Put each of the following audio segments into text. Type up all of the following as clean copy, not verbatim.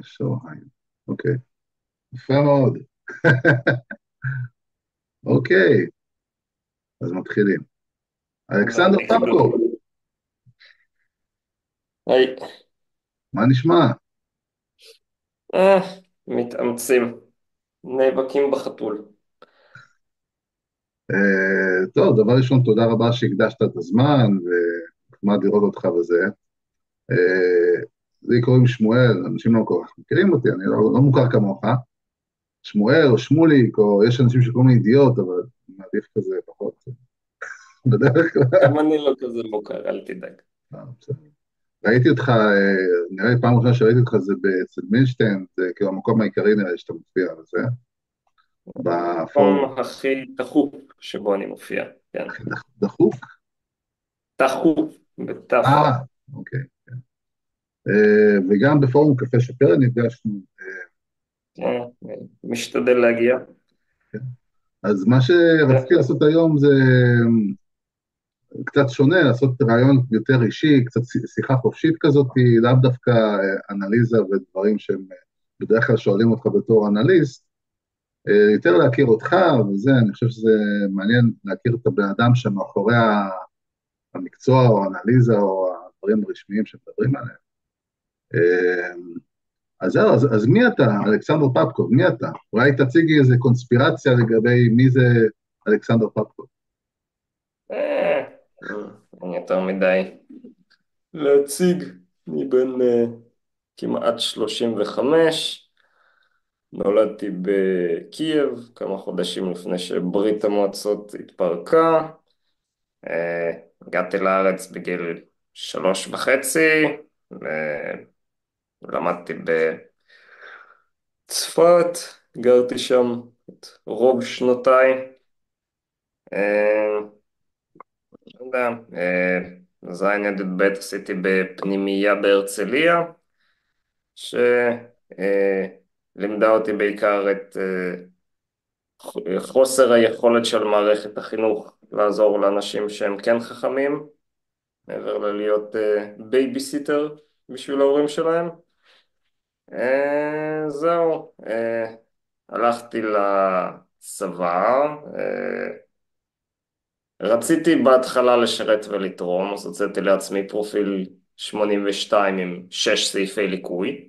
שוהיים. אוקיי, יפה מאוד. אוקיי, אז מתחילים. אלכסנדר הבנתי, קיבלתי. פפקו, היי, מה נשמע? אה, מתאמצים, נאבקים בחתול. טוב, דבר ראשון, תודה רבה שהקדשת את הזמן, ונחמד לראות אותך וזה. אה, לי קוראים שמואל, אנשים לא כל כך מכירים אותי, אני לא מוכר כמוך. שמואל או שמוליק, או יש אנשים שקוראים לי אידיוט, אבל אני מעדיף כזה פחות. בדרך כלל. גם אני לא כזה מוכר, אל תדאג. בסדר. ראיתי אותך, נראה לי פעם ראשונה שראיתי אותך זה אצל מילשטיין, זה כאילו המקום העיקרי נראה לי שאתה מופיע וזה, בפורום. המקום הכי תכוף שבו אני מופיע, כן. הכי דחוף? תכוף, בתף. אה, אוקיי. וגם בפורום קפה שפרן נפגשנו. אה, משתדל להגיע. כן. אז מה שרציתי לעשות היום זה קצת שונה, לעשות רעיון יותר אישי, קצת שיחה חופשית כזאת, לאו דווקא אנליזה ודברים שהם בדרך כלל שואלים אותך בתור אנליסט, יותר להכיר אותך וזה, אני חושב שזה מעניין להכיר את הבן אדם שמאחורי המקצוע או האנליזה או הדברים הרשמיים שמדברים עליהם. אה, אז זהו, אז מי אתה, אלכסנדר פפקוב, מי אתה? אולי תציגי איזה קונספירציה לגבי מי זה אלכסנדר פפקוב. אה, אין יותר מדי להציג. אני בן כמעט 35. נולדתי בקייב כמה חודשים לפני שברית המועצות התפרקה. אה, הגעתי לארץ בגיל 3.5, ולמדתי בצפת, גרתי שם את רוב שנותיי. אה, לא יודע, זין עד י"ב עשיתי בפנימייה בהרצליה, שלימדה אותי בעיקר את חוסר היכולת של מערכת החינוך לעזור לאנשים שהם כן חכמים, מעבר ללהיות בייביסיטר בשביל ההורים שלהם. זהו, הלכתי לצבא, רציתי בהתחלה לשרת ולתרום, אז הוצאתי לעצמי פרופיל 82 עם 6 סעיפי ליקוי,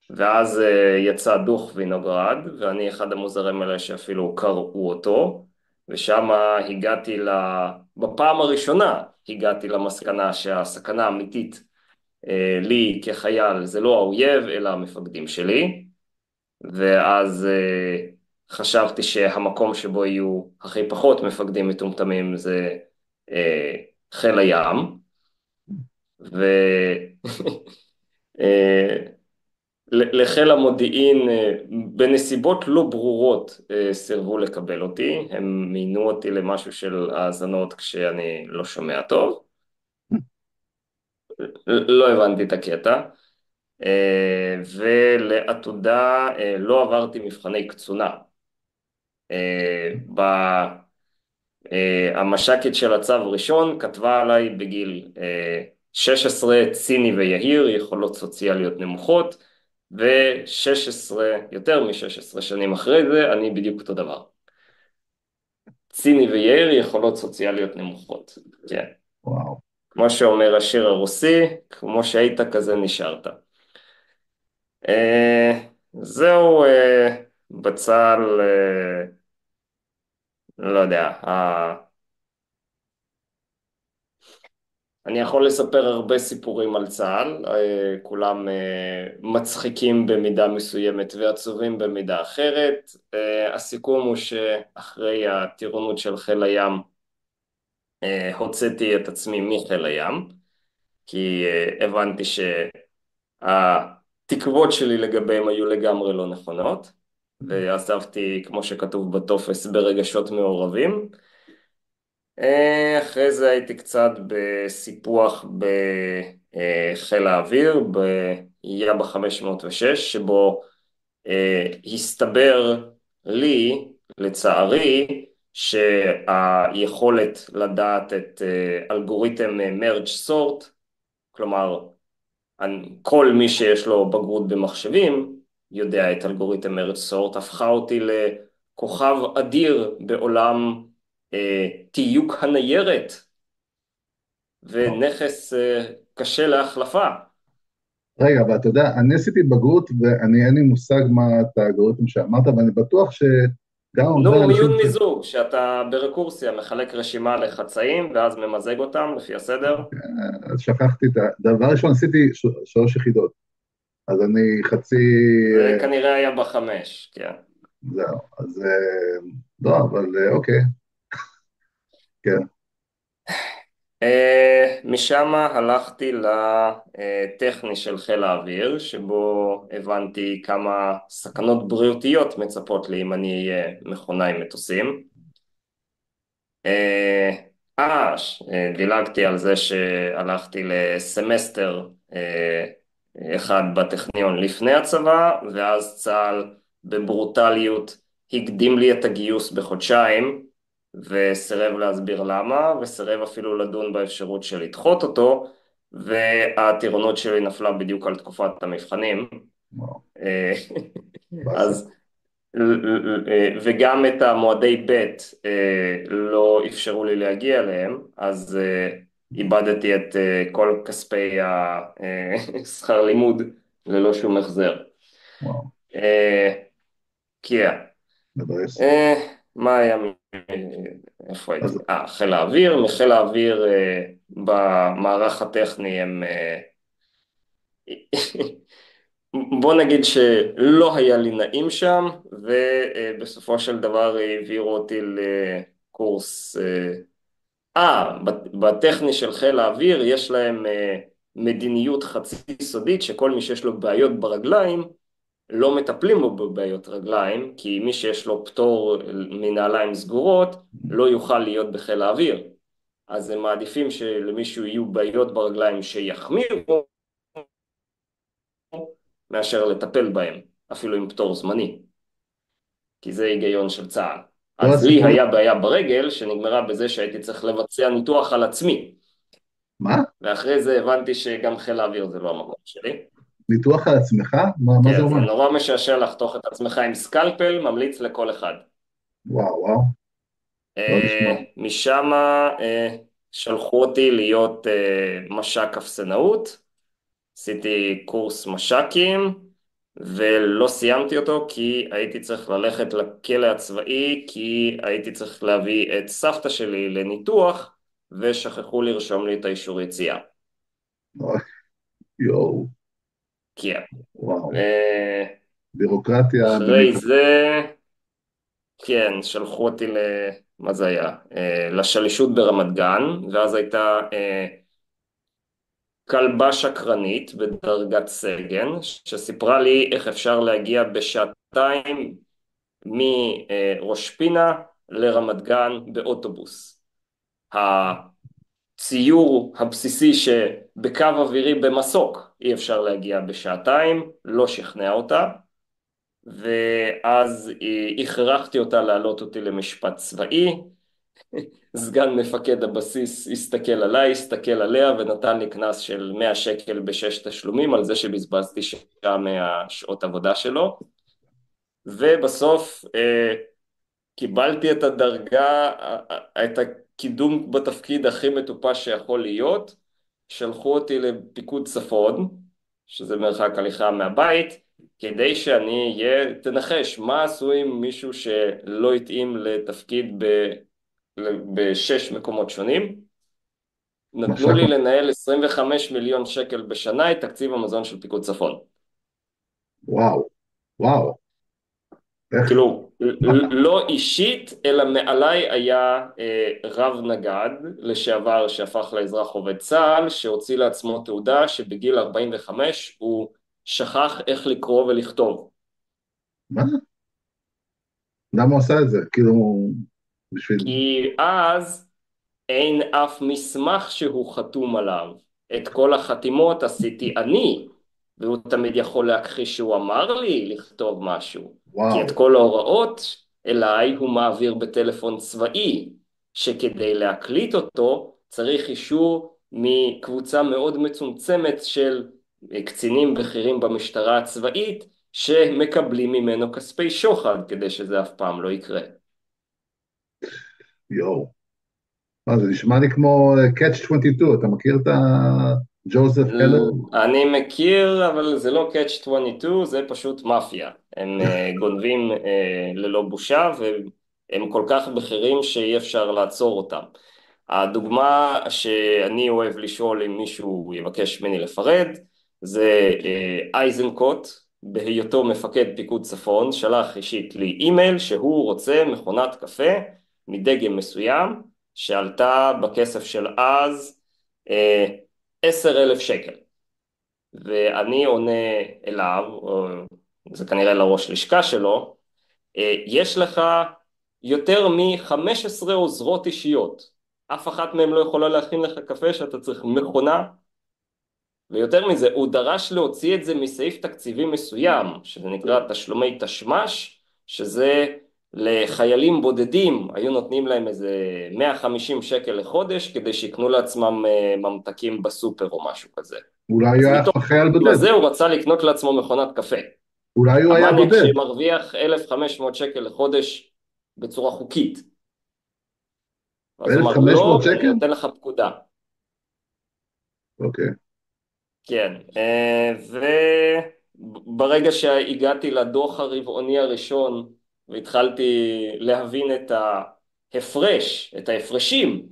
ואז יצא דוח וינוגרד, ואני אחד המוזרים האלה שאפילו קראו אותו, ושם בפעם הראשונה הגעתי למסקנה שהסכנה האמיתית לי כחייל זה לא האויב, אלא המפקדים שלי, ואז חשבתי שהמקום שבו יהיו הכי פחות מפקדים מטומטמים זה חיל הים, ו... לחיל המודיעין בנסיבות לא ברורות סירבו לקבל אותי, הם מינו אותי למשהו של האזנות כשאני לא שומע טוב, לא הבנתי את הקטע. ולעתודה לא עברתי מבחני קצונה. המש"קית של הצו הראשון כתבה עליי בגיל 16 ציני ויהיר, יכולות סוציאליות נמוכות, ו-16, יותר מ-16 שנים אחרי זה, אני בדיוק אותו דבר. ציני ויהיר, יכולות סוציאליות נמוכות. כן. וואו. כמו שאומר השיר הרוסי, כמו שהיית כזה נשארת. זהו, בצה"ל, לא יודע, אני יכול לספר הרבה סיפורים על צה"ל, כולם מצחיקים במידה מסוימת ועצובים במידה אחרת. הסיכום הוא שאחרי הטירונות של חיל הים, הוצאתי את עצמי מחיל הים, כי הבנתי שהתקוות שלי לגביהם היו לגמרי לא נכונות, ועזבתי, כמו שכתוב בטופס, ברגשות מעורבים. אחרי זה הייתי קצת בסיפוח בחיל האוויר, ביאב"ה 506, שבו הסתבר לי, לצערי, שהיכולת לדעת את אלגוריתם מרג' סורט, כלומר כל מי שיש לו בגרות במחשבים יודע את אלגוריתם מרץ סורט, הפכה אותי לכוכב אדיר בעולם תיוק הניירת, וואו. ונכס קשה להחלפה. רגע, אבל אתה יודע, אני עשיתי בגרות ואני אין לי מושג מה את האלגוריתם שאמרת, ואני בטוח שגם הרבה נו, אנשים, מיון מיזוג, שאתה ברקורסיה מחלק רשימה לחצאים ואז ממזג אותם לפי הסדר. אז שכחתי את דבר ראשון, עשיתי 3 יחידות, אז אני חצי, זה כנראה היה בחמש, כן. זהו, אז לא, אבל אוקיי, כן, משם הלכתי לטכני של חיל האוויר, שבו הבנתי כמה סכנות בריאותיות מצפות לי אם אני אהיה מכונאי מטוסים. דילגתי על זה שהלכתי לסמסטר אחד בטכניון לפני הצבא, ואז צה"ל בברוטליות הקדים לי את הגיוס בחודשיים, וסירב להסביר למה, וסירב אפילו לדון באפשרות של לדחות אותו, והטירונות שלי נפלה בדיוק על תקופת המבחנים. וואו, אה, באסה, אז וגם את המועדי ב' לא אפשרו לי להגיע אליהם, אז איבדתי את כל כספי שכר לימוד ללא שום החזר. וואו, כן. מבאס. מה היה, איפה אז הייתי? חיל האוויר, מחיל האוויר במערך הטכני הם בוא נגיד שלא היה לי נעים שם, ובסופו של דבר העבירו אותי לקורס, בטכני של חיל האוויר יש להם מדיניות חצי סודית, שכל מי שיש לו בעיות ברגליים, לא מטפלים בו בבעיות רגליים, כי מי שיש לו פטור מנעליים סגורות, לא יוכל להיות בחיל האוויר. אז הם מעדיפים שלמישהו יהיו בעיות ברגליים שיחמירו, מאשר לטפל בהם, אפילו עם פטור זמני, כי זה היגיון של צה"ל. כל אז לי הסיפור, היה בעיה ברגל שנגמרה בזה שהייתי צריך לבצע ניתוח על עצמי, מה? ואחרי זה הבנתי שגם חיל האוויר זה לא המקום שלי. ניתוח על עצמך? מה זה כן, זה אומר? נורא משעשע לחתוך את עצמך עם סקלפל, ממליץ לכל אחד. וואו, וואו, לא לשמוע. משם שלחו אותי להיות מש"ק אפסנאות, עשיתי קורס מש"קים, ולא סיימתי אותו כי הייתי צריך ללכת לכלא הצבאי, כי הייתי צריך להביא את סבתא שלי לניתוח, ושכחו לרשום לי את האישור יציאה. אוי, יואו, כן. וואו, בירוקרטיה אחרי במיקרו. זה, כן, שלחו אותי מה זה היה? לשלישות ברמת גן, ואז הייתה כלבה שקרנית בדרגת סגן, שסיפרה לי איך אפשר להגיע בשעתיים מראש פינה לרמת גן באוטובוס. הציור הבסיסי שבקו אווירי במסוק אי אפשר להגיע בשעתיים, לא שכנע אותה, ואז הכרחתי אותה להעלות אותי למשפט צבאי. סגן מפקד הבסיס הסתכל עליי, הסתכל עליה ונתן לי קנס של 100 שקל בשש תשלומים על זה שבזבזתי שעה מהשעות עבודה שלו, ובסוף קיבלתי את הדרגה, את הקידום בתפקיד הכי מטופש שיכול להיות, שלחו אותי לפיקוד צפון, שזה מרחק הליכה מהבית, כדי שאני אהיה, תנחש, מה עשו עם מישהו שלא התאים לתפקיד בשש מקומות שונים? נתנו מש"ק, לי לנהל 25 מיליון שקל בשנה את תקציב המזון של פיקוד צפון. וואו, וואו, איך, כאילו, לא אישית, אלא מעליי היה רב נגד לשעבר שהפך לאזרח עובד צה"ל, שהוציא לעצמו תעודה שבגיל 45 הוא שכח איך לקרוא ולכתוב. מה? למה הוא עשה את זה? כאילו, בשביל, כי אז אין אף מסמך שהוא חתום עליו. את כל החתימות עשיתי אני, והוא תמיד יכול להכחיש שהוא אמר לי לכתוב משהו. כי את וואו, כל ההוראות אליי הוא מעביר בטלפון צבאי, שכדי להקליט אותו צריך אישור מקבוצה מאוד מצומצמת של קצינים בכירים במשטרה הצבאית שמקבלים ממנו כספי שוחד כדי שזה אף פעם לא יקרה. יואו. מה, זה נשמע לי כמו Catch 22, אתה מכיר את ג'וזף הלר? אני מכיר, אבל זה לא Catch 22, זה פשוט מאפיה. הם גונבים ללא בושה, והם כל כך בכירים שאי אפשר לעצור אותם. הדוגמה שאני אוהב לשאול אם מישהו יבקש ממני לפרד, זה אייזנקוט, בהיותו מפקד פיקוד צפון, שלח אישית לי אימייל שהוא רוצה מכונת קפה מדגם מסוים, שעלתה בכסף של אז 10,000 שקל. ואני עונה אליו, או זה כנראה לראש לשכה שלו, יש לך יותר מ-15 עוזרות אישיות. אף אחת מהן לא יכולה להכין לך קפה שאתה צריך מכונה, ויותר מזה, הוא דרש להוציא את זה מסעיף תקציבי מסוים, שזה נקרא תשלומי תשמש, שזה לחיילים בודדים, היו נותנים להם איזה 150 שקל לחודש, כדי שיקנו לעצמם ממתקים בסופר או משהו כזה. אולי אז הוא היה מתוך חייל בודד. לזה הוא רצה לקנות לעצמו מכונת קפה. אולי הוא היה המניאק בודד. שמרוויח 1,500 שקל לחודש בצורה חוקית. אז הוא אמר, לא, 1,500 ואני שקל? נותן לך פקודה. אוקיי. כן, וברגע שהגעתי לדוח הרבעוני הראשון, והתחלתי להבין את ההפרש, את ההפרשים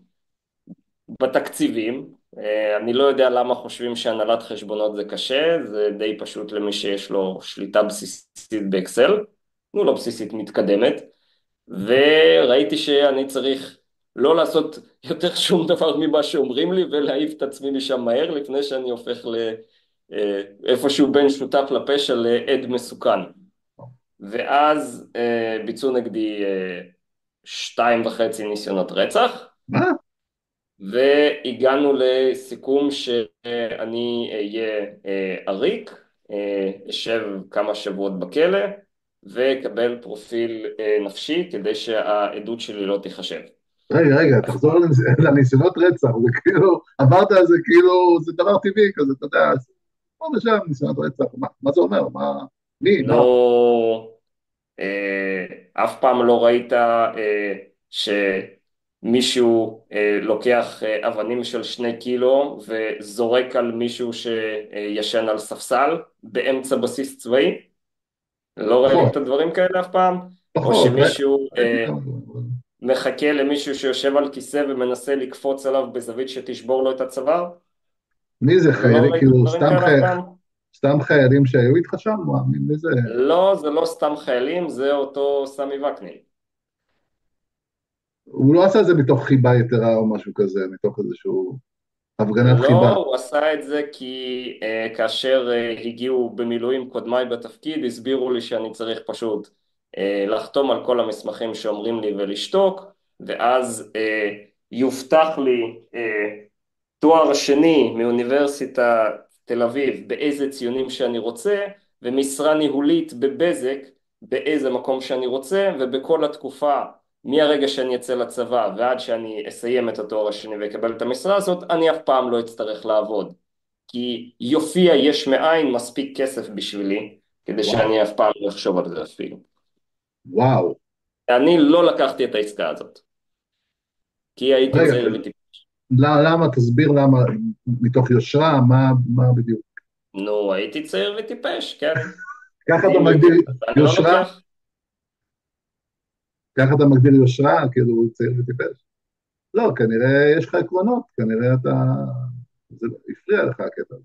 בתקציבים, אני לא יודע למה חושבים שהנהלת חשבונות זה קשה, זה די פשוט למי שיש לו שליטה בסיסית באקסל, נו לא בסיסית מתקדמת, וראיתי שאני צריך לא לעשות יותר שום דבר ממה שאומרים לי ולהעיף את עצמי משם מהר לפני שאני הופך לאיפשהו בין שותף לפשע לעד מסוכן. ואז ביצעו נגדי 2.5 ניסיונות רצח, מה? והגענו לסיכום שאני אהיה עריק, אשב כמה שבועות בכלא, ואקבל פרופיל נפשי כדי שהעדות שלי לא תיחשב. רגע, תחזור לניסיונות רצח, זה כאילו, עברת על זה כאילו, זה דבר טבעי כזה, אתה יודע, פה ושם ניסיונות רצח, מה זה אומר? מי? מה? לא, אף פעם לא ראית שמישהו לוקח אבנים של 2 קילו וזורק על מישהו שישן על ספסל באמצע בסיס צבאי? לא ראית פחות, דברים כאלה אף פעם? או פחות, שמישהו ראיתי כמה דברים. מחכה למישהו שיושב על כיסא ומנסה לקפוץ עליו בזווית שתשבור לו את הצוואר? מי זה לא חיילים, ראית כאילו, דברים כאלה אף פעם? סתם חיילים שהיו איתך שם? מי זה? לא, זה לא סתם חיילים, זה אותו סמי וקנין. הוא לא עשה את זה מתוך חיבה יתרה או משהו כזה, מתוך איזשהו הפגנת חיבה. לא, הוא עשה את זה כי כאשר הגיעו במילואים קודמיי בתפקיד, הסבירו לי שאני צריך פשוט לחתום על כל המסמכים שאומרים לי ולשתוק, ואז יובטח לי תואר שני מאוניברסיטת תל אביב באיזה ציונים שאני רוצה, ומשרה ניהולית בבזק באיזה מקום שאני רוצה, ובכל התקופה מהרגע שאני אצא לצבא ועד שאני אסיים את התואר השני ואקבל את המשרה הזאת, אני אף פעם לא אצטרך לעבוד. כי יופיע יש מאין מספיק כסף בשבילי, כדי וואו, שאני אף פעם לא אחשוב על זה אפילו. וואו. אני לא לקחתי את העסקה הזאת, כי הייתי רגע, צעיר וטיפש. למה, תסביר למה, מתוך יושרה, מה בדיוק? נו, הייתי צעיר וטיפש, כן. ככה אתה אם מגדיר יודעים, אז אני לא יושרה? לוקח. ככה אתה מגדיר יושרה, כאילו צעיר וטיפש? לא, כנראה יש לך עקרונות, כנראה זה הפריע לך הקטע הזה.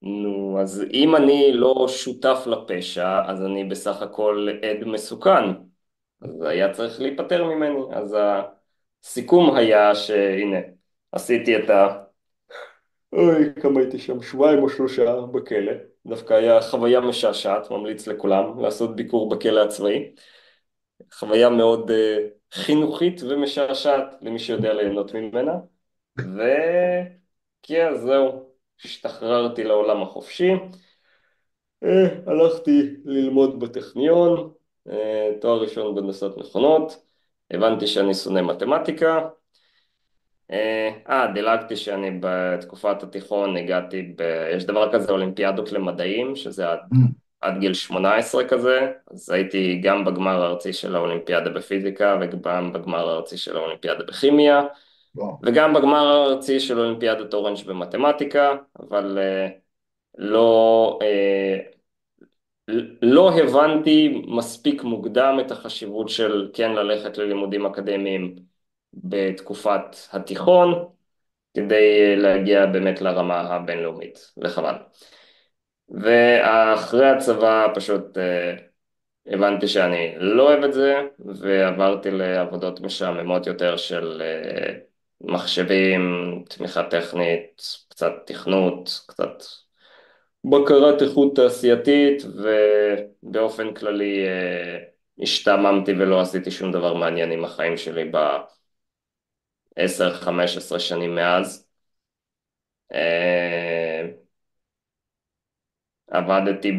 נו, אז אם אני לא שותף לפשע, אז אני בסך הכל עד מסוכן. אז היה צריך להיפטר ממני. אז הסיכום היה שהנה, עשיתי את אוי, כמה הייתי שם, 2 או 3 בכלא. דווקא היה חוויה משעשעת, ממליץ לכולם לעשות ביקור בכלא הצבאי. חוויה מאוד חינוכית ומשעשעת למי שיודע ליהנות ממנה. וכן, זהו, השתחררתי לעולם החופשי. הלכתי ללמוד בטכניון, תואר ראשון בהנדסת מכונות, הבנתי שאני שונא מתמטיקה, דילגתי שאני בתקופת התיכון הגעתי יש דבר כזה אולימפיאדות למדעים, שזה Mm, עד גיל 18 כזה, אז הייתי גם בגמר הארצי של האולימפיאדה בפיזיקה וגם בגמר הארצי של האולימפיאדה בכימיה וואו. וגם בגמר הארצי של אולימפיאדת אורנג' במתמטיקה, אבל לא, לא הבנתי מספיק מוקדם את החשיבות של כן ללכת ללימודים אקדמיים בתקופת התיכון, כדי להגיע באמת לרמה הבינלאומית, וחבל. ואחרי הצבא פשוט הבנתי שאני לא אוהב את זה, ועברתי לעבודות משעממות יותר של מחשבים, תמיכה טכנית, קצת תכנות, קצת בקרת איכות תעשייתית, ובאופן כללי השתעממתי ולא עשיתי שום דבר מעניין עם החיים שלי ב-10-15 שנים מאז. אה, עבדתי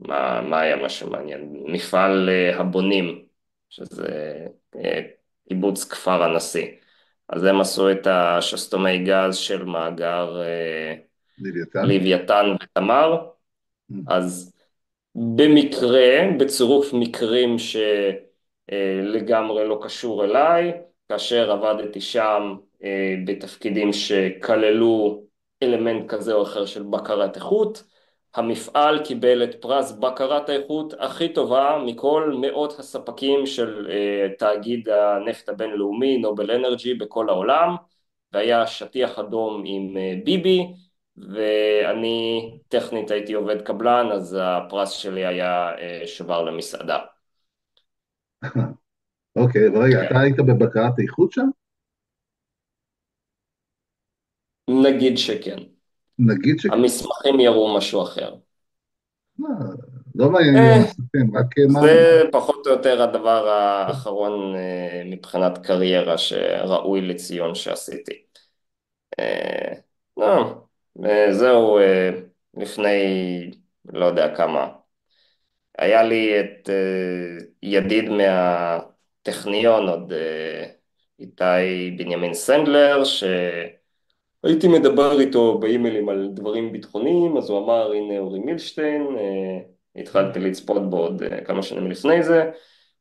מה היה משהו מעניין? מפעל הבונים, שזה אה, קיבוץ כפר הנשיא. אז הם עשו את השסתומי גז של מאגר לוויתן? לוויתן ותמר, Mm, אז במקרה, בצירוף מקרים שלגמרי לא קשור אליי, כאשר עבדתי שם בתפקידים שכללו אלמנט כזה או אחר של בקרת איכות, המפעל קיבל את פרס בקרת האיכות הכי טובה מכל מאות הספקים של תאגיד הנפט הבינלאומי, נובל אנרג'י בכל העולם, והיה שטיח אדום עם ביבי, ואני טכנית הייתי עובד קבלן, אז הפרס שלי היה שובר למסעדה. אוקיי, אבל רגע, כן. אתה היית בבקרת איכות שם? נגיד שכן. נגיד שכן. המסמכים יראו משהו אחר. לא, לא מעניין לי אה, המסכים, רק זה פחות או יותר הדבר האחרון מבחינת קריירה שראוי לציון שעשיתי. אה, לא, זהו, לפני לא יודע כמה. היה לי את ידיד מהטכניון, עוד איתי בנימין סנדלר, שהייתי מדבר איתו באימיילים על דברים ביטחוניים, אז הוא אמר, הנה אורי מילשטיין, התחלתי לצפות בו עוד כמה שנים לפני זה,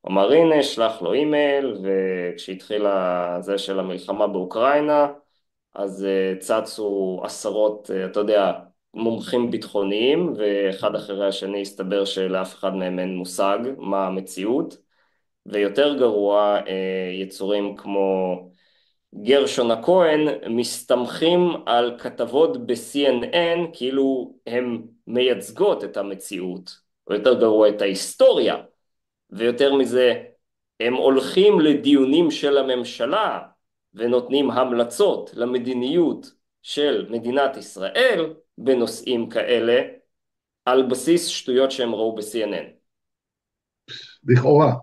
הוא אמר, הנה, שלח לו אימייל, וכשהתחילה זה של המלחמה באוקראינה, אז צצו עשרות, אתה יודע, מומחים ביטחוניים, ואחד אחרי השני הסתבר שלאף אחד מהם אין מושג מה המציאות, ויותר גרוע, יצורים כמו גרשון הכהן מסתמכים על כתבות ב-CNN כאילו הם מייצגות את המציאות, או יותר גרוע את ההיסטוריה, ויותר מזה, הם הולכים לדיונים של הממשלה ונותנים המלצות למדיניות של מדינת ישראל בנושאים כאלה על בסיס שטויות שהם ראו ב-CNN. לכאורה.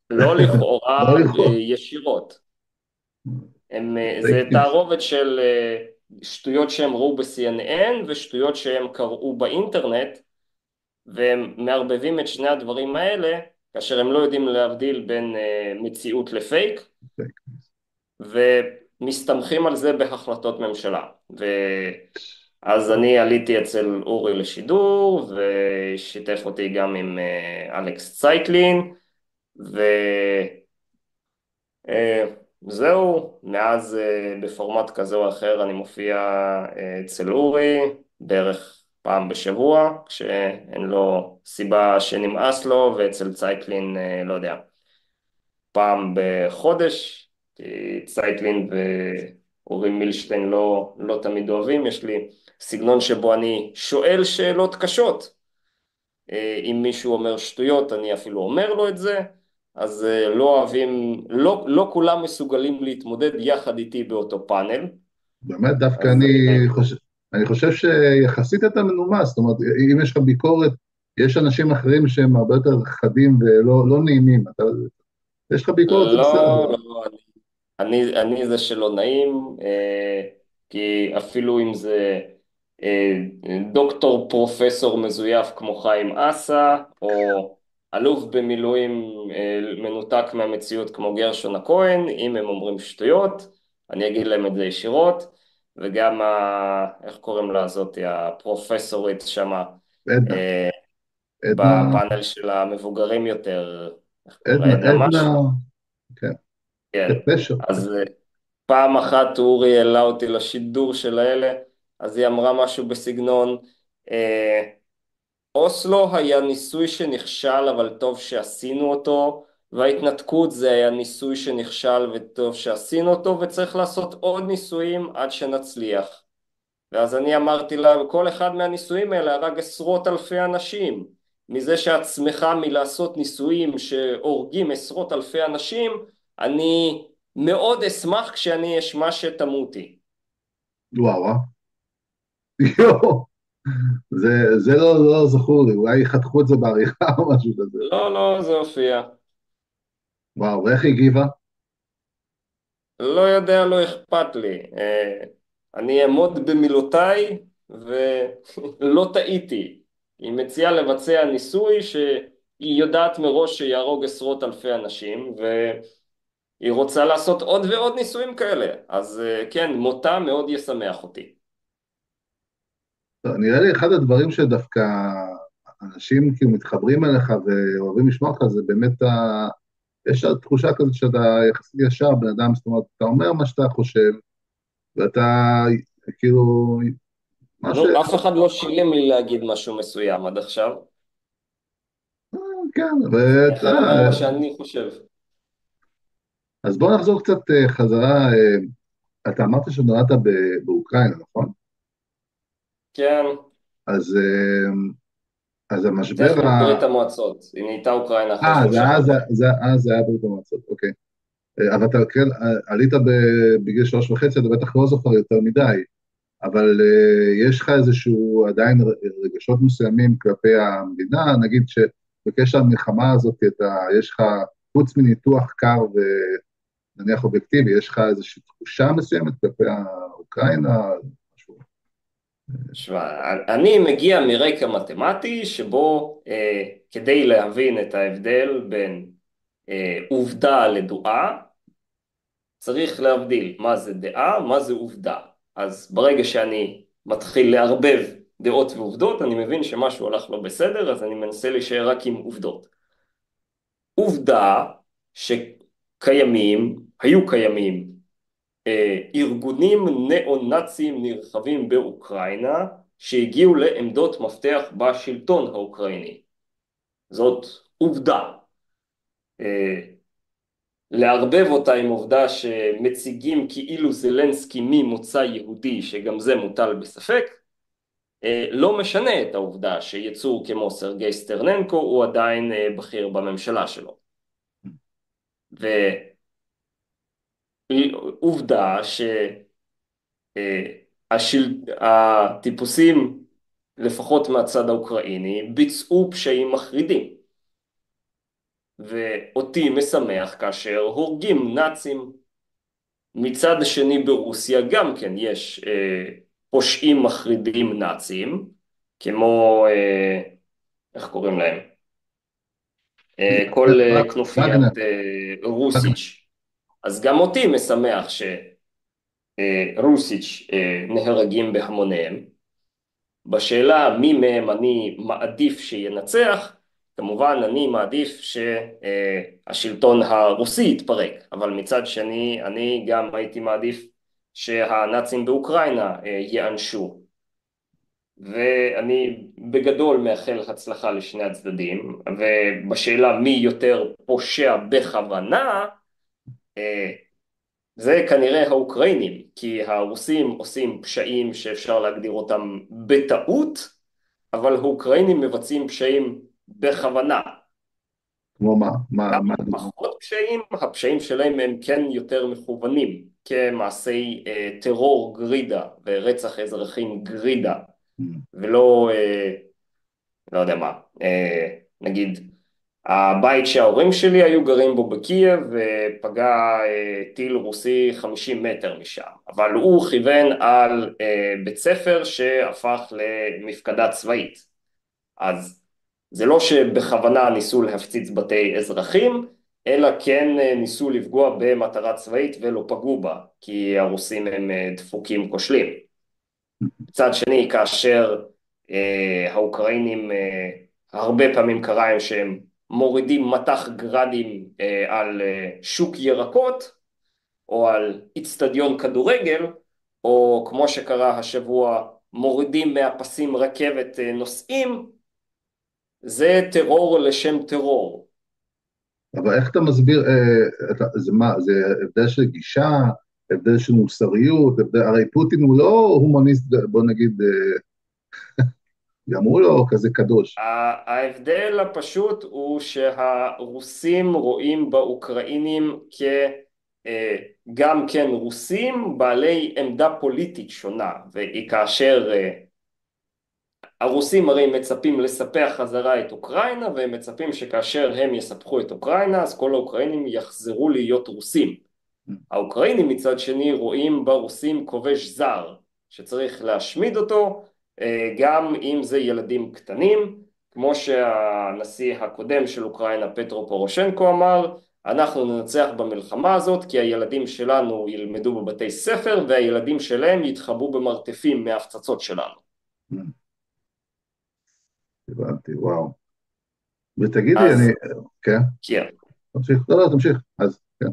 לא לא לכאורה, לכאורה. ישירות. זה פייק ניוז. תערובת של שטויות שהם ראו ב-CNN ושטויות שהם קראו באינטרנט, והם מערבבים את שני הדברים האלה, כאשר הם לא יודעים להבדיל בין מציאות לפייק, פייק. ומסתמכים על זה בהחלטות ממשלה. ואז אני עליתי אצל אורי לשידור, ושיתף אותי גם עם אלכס צייטלין, וזהו, מאז בפורמט כזה או אחר אני מופיע אצל אורי בערך פעם בשבוע, כשאין לו סיבה שנמאס לו, ואצל צייקלין, לא יודע, פעם בחודש, כי צייטלין ואורי מילשטיין לא תמיד אוהבים, יש לי סגנון שבו אני שואל שאלות קשות. אם מישהו אומר שטויות, אני אפילו אומר לו את זה, אז לא אוהבים, לא כולם מסוגלים להתמודד יחד איתי באותו פאנל, באמת, דווקא אז אני חושב שיחסית אתה מנומס, זאת אומרת, אם יש לך ביקורת, יש אנשים אחרים שהם הרבה יותר חדים ולא לא נעימים, יש לך ביקורת, זה בסדר. לא, אני זה שלא נעים, כי אפילו אם זה דוקטור פרופסור מזויף כמו חיים אסה, או אלוף במילואים מנותק מהמציאות כמו גרשון הכהן, אם הם אומרים שטויות, אני אגיד להם את זה ישירות, וגם, איך קוראים לה זאתי, הפרופסורית שמה, עדנה, אה, עדנה, בפאנל של המבוגרים יותר, איך קוראים לה, עדנה, עדנה עדנה, משהו? כן, כן. פשר, כן. אז פעם אחת אורי העלה אותי לשידור של האלה, אז היא אמרה משהו בסגנון, אה, אוסלו היה ניסוי שנכשל, אבל טוב שעשינו אותו, וההתנתקות זה היה ניסוי שנכשל וטוב שעשינו אותו, וצריך לעשות עוד ניסויים עד שנצליח. ואז אני אמרתי לה, כל אחד מהניסויים האלה הרג עשרות אלפי אנשים. מזה שאת שמחה מלעשות ניסויים שהורגים עשרות אלפי אנשים, אני מאוד אשמח כשאני אשמע שתמותי. וואו, יואו, זה לא זכור לי, אולי חתכו את זה בעריכה או משהו כזה. לא, לא, זה הופיע. וואו, ואיך היא הגיבה? לא יודע, לא אכפת לי. אני אעמוד במילותיי ולא טעיתי. היא מציעה לבצע ניסוי שהיא יודעת מראש שיהרוג עשרות אלפי אנשים, והיא רוצה לעשות עוד ועוד ניסויים כאלה. אז כן, מותה מאוד ישמח אותי. טוב, נראה לי אחד הדברים שדווקא אנשים כאילו מתחברים אליך ואוהבים לשמוע אותך, זה באמת יש תחושה כזאת שאתה יחסית ישר בן אדם, זאת אומרת, אתה אומר מה שאתה חושב, ואתה כאילו, מה ש... אף אחד לא שילם לי להגיד משהו מסוים עד עכשיו, כן, אז אני ואתה... יכול לומר מה שאני חושב. אז בוא נחזור קצת חזרה, אתה אמרת שנולדת באוקראינה, נכון? כן, אז, אז המשבר טכנית ברית המועצות. היא נהייתה אוקראינה אחרי זה 3 חודשים. זה היה ברית המועצות, אוקיי. אבל אתה כן, עלית בגיל 3.5, אתה בטח לא זוכר יותר מדי, אבל יש לך איזשהו עדיין רגשות מסוימים כלפי המדינה, נגיד שבקשר למלחמה הזאת, יש לך, חוץ מניתוח קר ונניח אובייקטיבי, יש לך איזושהי תחושה מסוימת כלפי האוקראינה, משהו. שמע, אני מגיע מרקע מתמטי שבו כדי להבין את ההבדל בין עובדה לדעה, צריך להבדיל מה זה דעה, מה זה עובדה. אז ברגע שאני מתחיל לערבב דעות ועובדות, אני מבין שמשהו הלך לא בסדר, אז אני מנסה להישאר רק עם עובדות. עובדה שקיימים, היו קיימים ארגונים נאו-נאציים נרחבים באוקראינה שהגיעו לעמדות מפתח בשלטון האוקראיני. זאת עובדה. לערבב אותה עם עובדה שמציגים כאילו זלנסקי ממוצא יהודי, שגם זה מוטל בספק, לא משנה את העובדה שיצור כמו סרגי סטרננקו הוא עדיין בכיר בממשלה שלו. ועובדה שהטיפוסים, לפחות מהצד האוקראיני, ביצעו פשעים מחרידים. ואותי משמח כאשר הורגים נאצים. מצד שני ברוסיה גם כן יש פושעים מחרידים נאצים, כמו, איך קוראים להם? כל כנופיית וגנר, וגנר. רוסיץ'. אז גם אותי משמח שרוסיץ' נהרגים בהמוניהם. בשאלה מי מהם אני מעדיף שינצח, כמובן אני מעדיף שהשלטון הרוסי יתפרק, אבל מצד שני אני גם הייתי מעדיף שהנאצים באוקראינה יענשו. ואני בגדול מאחל הצלחה לשני הצדדים, ובשאלה מי יותר פושע בכוונה, זה כנראה האוקראינים, כי הרוסים עושים פשעים שאפשר להגדיר אותם בטעות, אבל האוקראינים מבצעים פשעים בכוונה. כמו מה? מה גם הדוגמה? פחות פשעים, הפשעים שלהם הם כן יותר מכוונים, כמעשי טרור גרידה ורצח אזרחים גרידה, ולא, לא יודע מה, נגיד, הבית שההורים שלי היו גרים בו בקייב ופגע טיל רוסי 50 מטר משם, אבל הוא כיוון על בית ספר שהפך למפקדה צבאית. אז זה לא שבכוונה ניסו להפציץ בתי אזרחים, אלא כן ניסו לפגוע במטרה צבאית ולא פגעו בה, כי הרוסים הם דפוקים כושלים. מצד שני, כאשר האוקראינים הרבה פעמים קרה להם שהם מורידים מטח גרדים על שוק ירקות, או על אצטדיון כדורגל, או כמו שקרה השבוע, מורידים מהפסים רכבת נוסעים, זה טרור לשם טרור. אבל איך אתה מסביר, זה מה, זה הבדל של גישה, הבדל של מוסריות, הרי פוטין הוא לא הומניסט, בוא נגיד, גם הוא לא כזה קדוש. ההבדל הפשוט הוא שהרוסים רואים באוקראינים גם כן רוסים בעלי עמדה פוליטית שונה, וכאשר הרוסים הרי מצפים לספח חזרה את אוקראינה, והם מצפים שכאשר הם יספחו את אוקראינה, אז כל האוקראינים יחזרו להיות רוסים. האוקראינים מצד שני רואים ברוסים כובש זר, שצריך להשמיד אותו, גם אם זה ילדים קטנים, כמו שהנשיא הקודם של אוקראינה, פטרו פורושנקו, אמר, אנחנו ננצח במלחמה הזאת, כי הילדים שלנו ילמדו בבתי ספר, והילדים שלהם יתחבאו במרתפים מההפצצות שלנו. הבנתי, וואו. ותגידי, אז כן, כן. תמשיך, לא, תמשיך, אז, כן.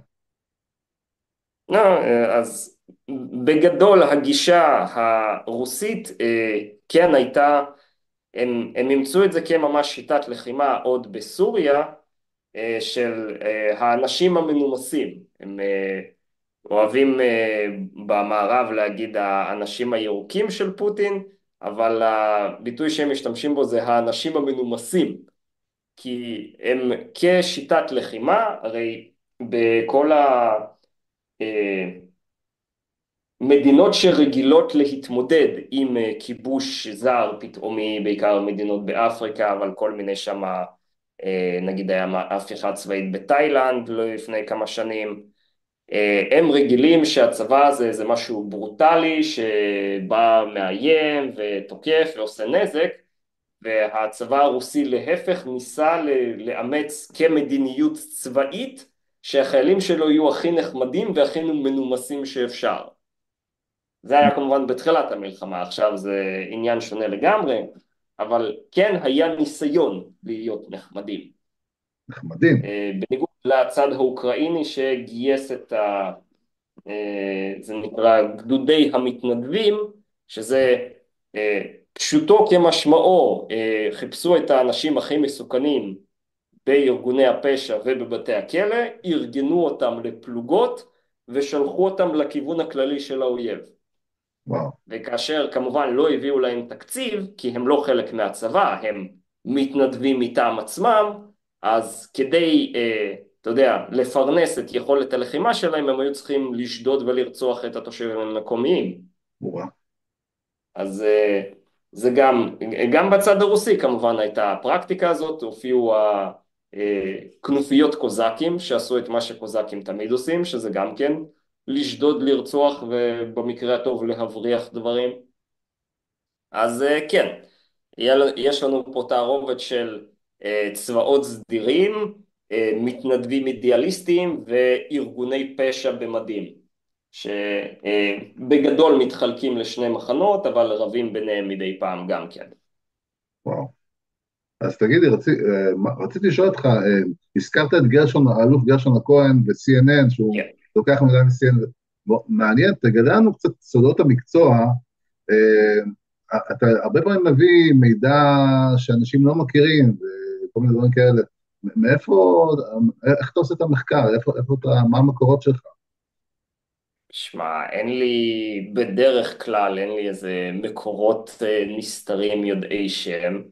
לא, אז בגדול הגישה הרוסית כן הייתה, הם אימצו את זה כממש שיטת לחימה עוד בסוריה של האנשים המנומסים. הם אוהבים במערב להגיד האנשים הירוקים של פוטין, אבל הביטוי שהם משתמשים בו זה האנשים המנומסים, כי הם כשיטת לחימה, הרי בכל מדינות שרגילות להתמודד עם כיבוש זר פתאומי, בעיקר מדינות באפריקה, אבל כל מיני שמה, נגיד היה הפיכה צבאית בתאילנד לפני כמה שנים, הם רגילים שהצבא הזה זה משהו ברוטלי שבא מאיים ותוקף ועושה נזק, והצבא הרוסי להפך ניסה לאמץ כמדיניות צבאית שהחיילים שלו יהיו הכי נחמדים והכי מנומסים שאפשר. זה היה כמובן בתחילת המלחמה, עכשיו זה עניין שונה לגמרי, אבל כן היה ניסיון להיות נחמדים. נחמדים. בניגוד לצד האוקראיני שגייס זה נקרא גדודי המתנדבים, שזה פשוטו כמשמעו, חיפשו את האנשים הכי מסוכנים בארגוני הפשע ובבתי הכלא, ארגנו אותם לפלוגות ושלחו אותם לכיוון הכללי של האויב. וואו. וכאשר כמובן לא הביאו להם תקציב, כי הם לא חלק מהצבא, הם מתנדבים מטעם עצמם, אז כדי, אתה יודע, לפרנס את יכולת הלחימה שלהם, הם היו צריכים לשדוד ולרצוח את התושבים המקומיים. וואו. אז זה גם בצד הרוסי כמובן הייתה הפרקטיקה הזאת, הופיעו כנופיות קוזקים שעשו את מה שקוזקים תמיד עושים, שזה גם כן לשדוד, לרצוח ובמקרה הטוב להבריח דברים. אז כן, יש לנו פה תערובת של צבאות סדירים, מתנדבים אידיאליסטיים וארגוני פשע במדים, שבגדול מתחלקים לשני מחנות, אבל רבים ביניהם מדי פעם גם כן. וואו. אז תגידי, רציתי לשאול אותך, הזכרת את גרשון, האלוף גרשון הכהן ב-CNN, שהוא כן. לוקח מידע מ-CNN, מעניין, תגלה לנו קצת סודות המקצוע, אתה הרבה פעמים מביא מידע שאנשים לא מכירים, וכל מיני דברים כאלה, מאיפה, איך אתה עושה את המחקר, מה המקורות שלך? שמע, בדרך כלל אין לי איזה מקורות נסתרים יודעי שם.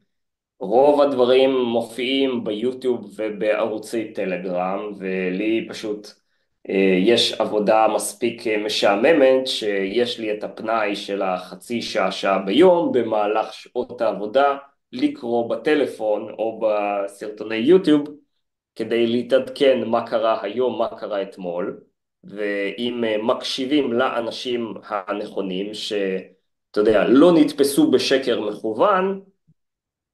רוב הדברים מופיעים ביוטיוב ובערוצי טלגרם, ולי פשוט יש עבודה מספיק משעממת, שיש לי את הפנאי של החצי שעה ביום במהלך שעות העבודה, לקרוא בטלפון או בסרטוני יוטיוב, כדי להתעדכן מה קרה היום, מה קרה אתמול, ואם מקשיבים לאנשים הנכונים, שאתה יודע, לא נתפסו בשקר מכוון,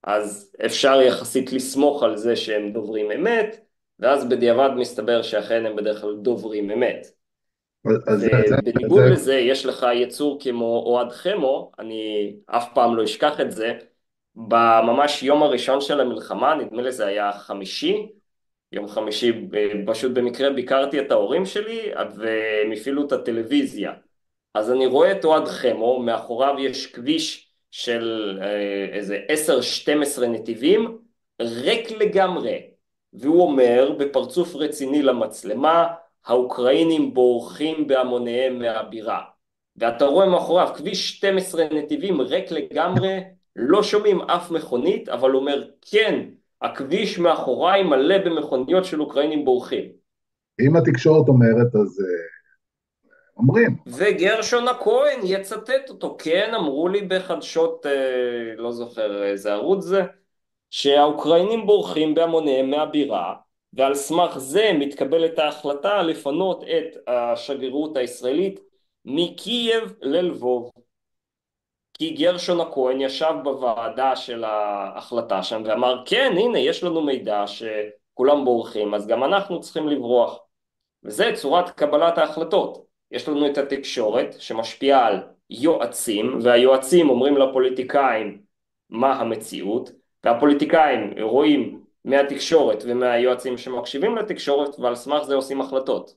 אז אפשר יחסית לסמוך על זה שהם דוברים אמת, ואז בדיעבד מסתבר שאכן הם בדרך כלל דוברים אמת. אז ובניגוד לזה יש לך יצור כמו אוהד חמו, אני אף פעם לא אשכח את זה, בממש יום הראשון של המלחמה, נדמה לי זה היה חמישי, יום חמישי פשוט במקרה ביקרתי את ההורים שלי והם הפעילו את הטלוויזיה. אז אני רואה את אוהד חמו, מאחוריו יש כביש של איזה 10-12 נתיבים, ריק לגמרי. והוא אומר בפרצוף רציני למצלמה, האוקראינים בורחים בהמוניהם מהבירה. ואתה רואה מאחוריו כביש 12 נתיבים ריק לגמרי, לא שומעים אף מכונית, אבל הוא אומר כן, הכביש מאחוריי מלא במכוניות של אוקראינים בורחים. אם התקשורת אומרת, אז אומרים. וגרשון הכהן יצטט אותו, כן אמרו לי בחדשות, לא זוכר איזה ערוץ זה, שהאוקראינים בורחים בהמוניהם מהבירה, ועל סמך זה מתקבלת ההחלטה לפנות את השגרירות הישראלית מקייב ללבוב. כי גרשון הכהן ישב בוועדה של ההחלטה שם ואמר, כן, הנה, יש לנו מידע שכולם בורחים, אז גם אנחנו צריכים לברוח. וזה צורת קבלת ההחלטות. יש לנו את התקשורת שמשפיעה על יועצים, והיועצים אומרים לפוליטיקאים מה המציאות, והפוליטיקאים רואים מהתקשורת ומהיועצים שמקשיבים לתקשורת, ועל סמך זה עושים החלטות.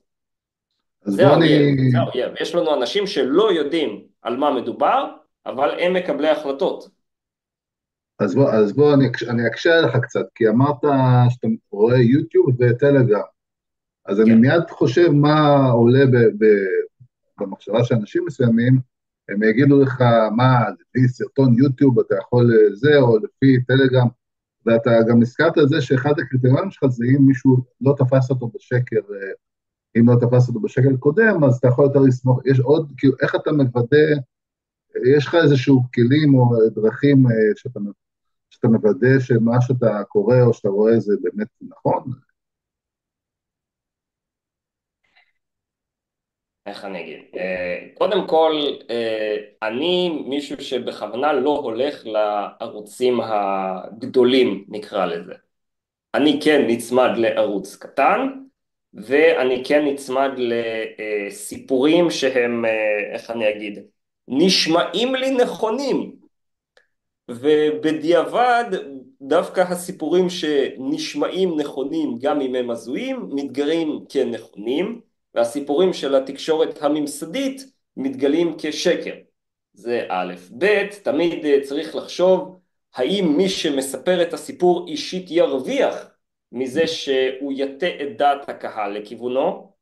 אז זה בוא אני, האויב, זה האויב. יש לנו אנשים שלא יודעים על מה מדובר, אבל הם מקבלי החלטות. אני אקשה עליך קצת, כי אמרת שאתה רואה יוטיוב וטלגרם, אז אני כן. מיד חושב מה עולה במחשבה של אנשים מסוימים, הם יגידו לך מה, לפי סרטון יוטיוב אתה יכול זה, או לפי טלגרם, ואתה גם הזכרת את זה שאחד הקריטריונים שלך זה אם מישהו לא תפס אותו בשקר, אם לא תפס אותו בשקר קודם, אז אתה יכול יותר לסמוך, יש עוד, כאילו, איך אתה מוודא, יש לך איזשהו כלים או דרכים שאתה מוודא שמה שאתה קורא או שאתה רואה זה באמת נכון? איך אני אגיד? קודם כל, אני מישהו שבכוונה לא הולך לערוצים הגדולים, נקרא לזה. אני כן נצמד לערוץ קטן, ואני כן נצמד לסיפורים שהם, איך אני אגיד, נשמעים לי נכונים. ובדיעבד, דווקא הסיפורים שנשמעים נכונים גם אם הם הזויים, מתגלים כנכונים, והסיפורים של התקשורת הממסדית מתגלים כשקר. זה א', ב', תמיד צריך לחשוב האם מי שמספר את הסיפור אישית ירוויח מזה שהוא יטה את דעת הקהל לכיוונו,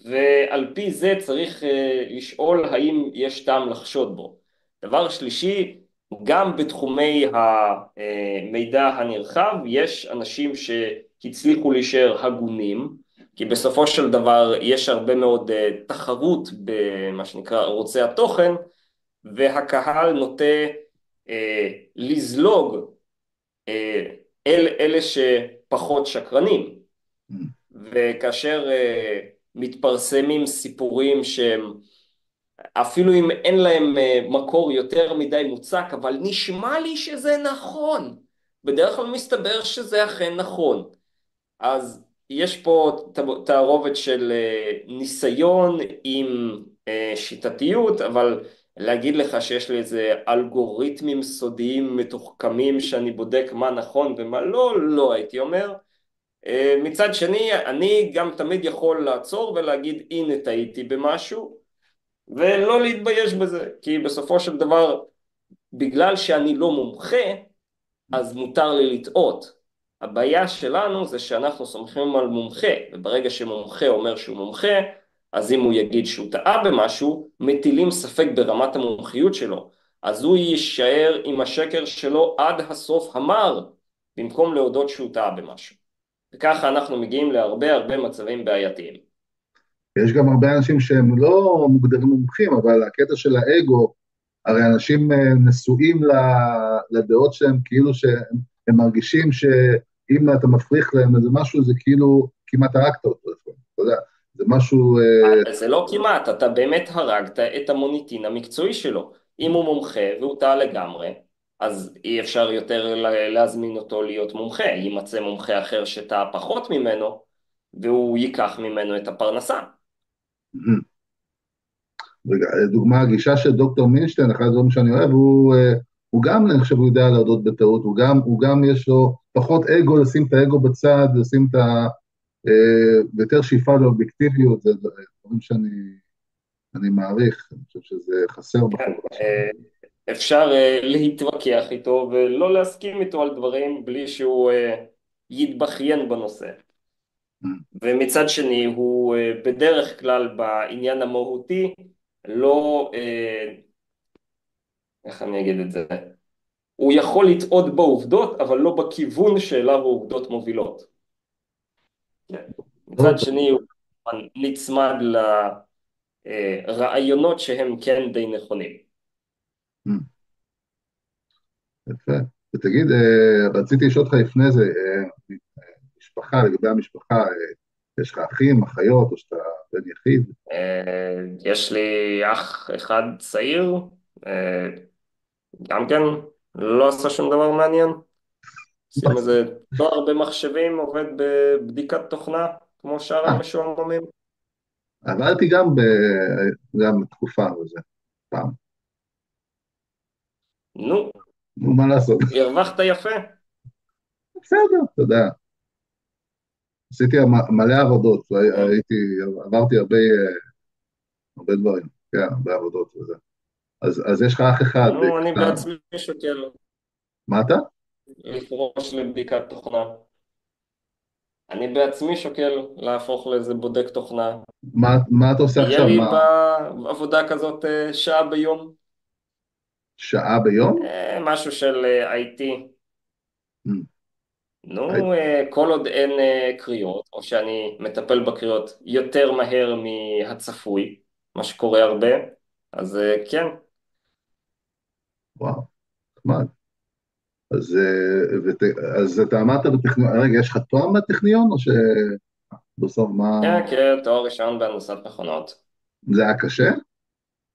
ועל פי זה צריך לשאול האם יש טעם לחשוד בו. דבר שלישי, גם בתחומי המידע הנרחב יש אנשים שהצליחו להישאר הגונים, כי בסופו של דבר יש הרבה מאוד תחרות במה שנקרא ערוצי התוכן, והקהל נוטה לזלוג אל אלה שפחות שקרנים. וכאשר מתפרסמים סיפורים שהם אפילו אם אין להם מקור יותר מדי מוצק, אבל נשמע לי שזה נכון, בדרך כלל מסתבר שזה אכן נכון. אז יש פה תערובת של ניסיון עם שיטתיות, אבל להגיד לך שיש לי איזה אלגוריתמים סודיים מתוחכמים שאני בודק מה נכון ומה לא, לא הייתי אומר. מצד שני, אני גם תמיד יכול לעצור ולהגיד הנה טעיתי במשהו, ולא להתבייש בזה, כי בסופו של דבר, בגלל שאני לא מומחה, אז מותר לי לטעות. הבעיה שלנו זה שאנחנו סומכים על מומחה, וברגע שמומחה אומר שהוא מומחה, אז אם הוא יגיד שהוא טעה במשהו, מטילים ספק ברמת המומחיות שלו. אז הוא יישאר עם השקר שלו עד הסוף המר, במקום להודות שהוא טעה במשהו. וככה אנחנו מגיעים להרבה הרבה מצבים בעייתיים. יש גם הרבה אנשים שהם לא מוגדרים מומחים, אבל הקטע של האגו, הרי אנשים נשואים לדעות שלהם, כאילו שהם מרגישים שאם אתה מפריך להם איזה משהו, זה כאילו כמעט הרגת אותו, אתה יודע, זה משהו... זה לא כמעט, אתה באמת הרגת את המוניטין המקצועי שלו. אם הוא מומחה והוא טעה לגמרי, אז אי אפשר יותר להזמין אותו להיות מומחה, יימצא מומחה אחר שטעה פחות ממנו, והוא ייקח ממנו את הפרנסה. דוגמה, הגישה של דוקטור מינשטיין, אחד הדברים שאני אוהב, הוא גם, אני חושב, הוא יודע להודות בטעות, הוא גם יש לו פחות אגו, לשים את האגו בצד, לשים את ה... ויותר שאיפה לאובייקטיביות, זה דברים שאני מעריך, אני חושב שזה חסר כן, בחברה שלנו. אפשר להתווכח איתו ולא להסכים איתו על דברים בלי שהוא יתבכיין בנושא. ומצד שני הוא בדרך כלל בעניין המהותי לא, איך אני אגיד את זה? הוא יכול לטעות בעובדות, אבל לא בכיוון שאליו העובדות מובילות. כן. מצד טוב, שני הוא נצמד לרעיונות שהם כן די נכונים. יפה. ותגיד, רציתי לשאול אותך לפני זה, משפחה, לגבי המשפחה, יש לך אחים, אחיות, או שאתה בן יחיד? יש לי אח אחד צעיר, אה, גם כן לא עשה שום דבר מעניין. שים איזה תואר במחשבים, עובד בבדיקת תוכנה, כמו שאר אה, המשועממים. עברתי גם בתקופה וזה, פעם. נו, נו, מה לעשות? הרווחת יפה. בסדר, אתה יודע. עשיתי מלא עבודות, נו, עברתי הרבה דברים, כן, הרבה עבודות וזה. אז יש לך אח אחד, נו, אני קטן. בעצמי שוקל מה אתה? לפרוש לבדיקת תוכנה. אני בעצמי שוקל להפוך לאיזה בודק תוכנה. מה אתה עושה יהיה עכשיו? לי מה, בעבודה כזאת שעה ביום, שעה ביום? משהו של IT. Hmm, נו, כל עוד אין קריאות, או שאני מטפל בקריאות יותר מהר מהצפוי, מה שקורה הרבה, אז כן. וואו, נחמד. אז אתה אמרת בטכניון, רגע, יש לך תואר מהטכניון, או שבסוף מה... כן, כן, תואר ראשון בהנדסת מכונות. זה היה קשה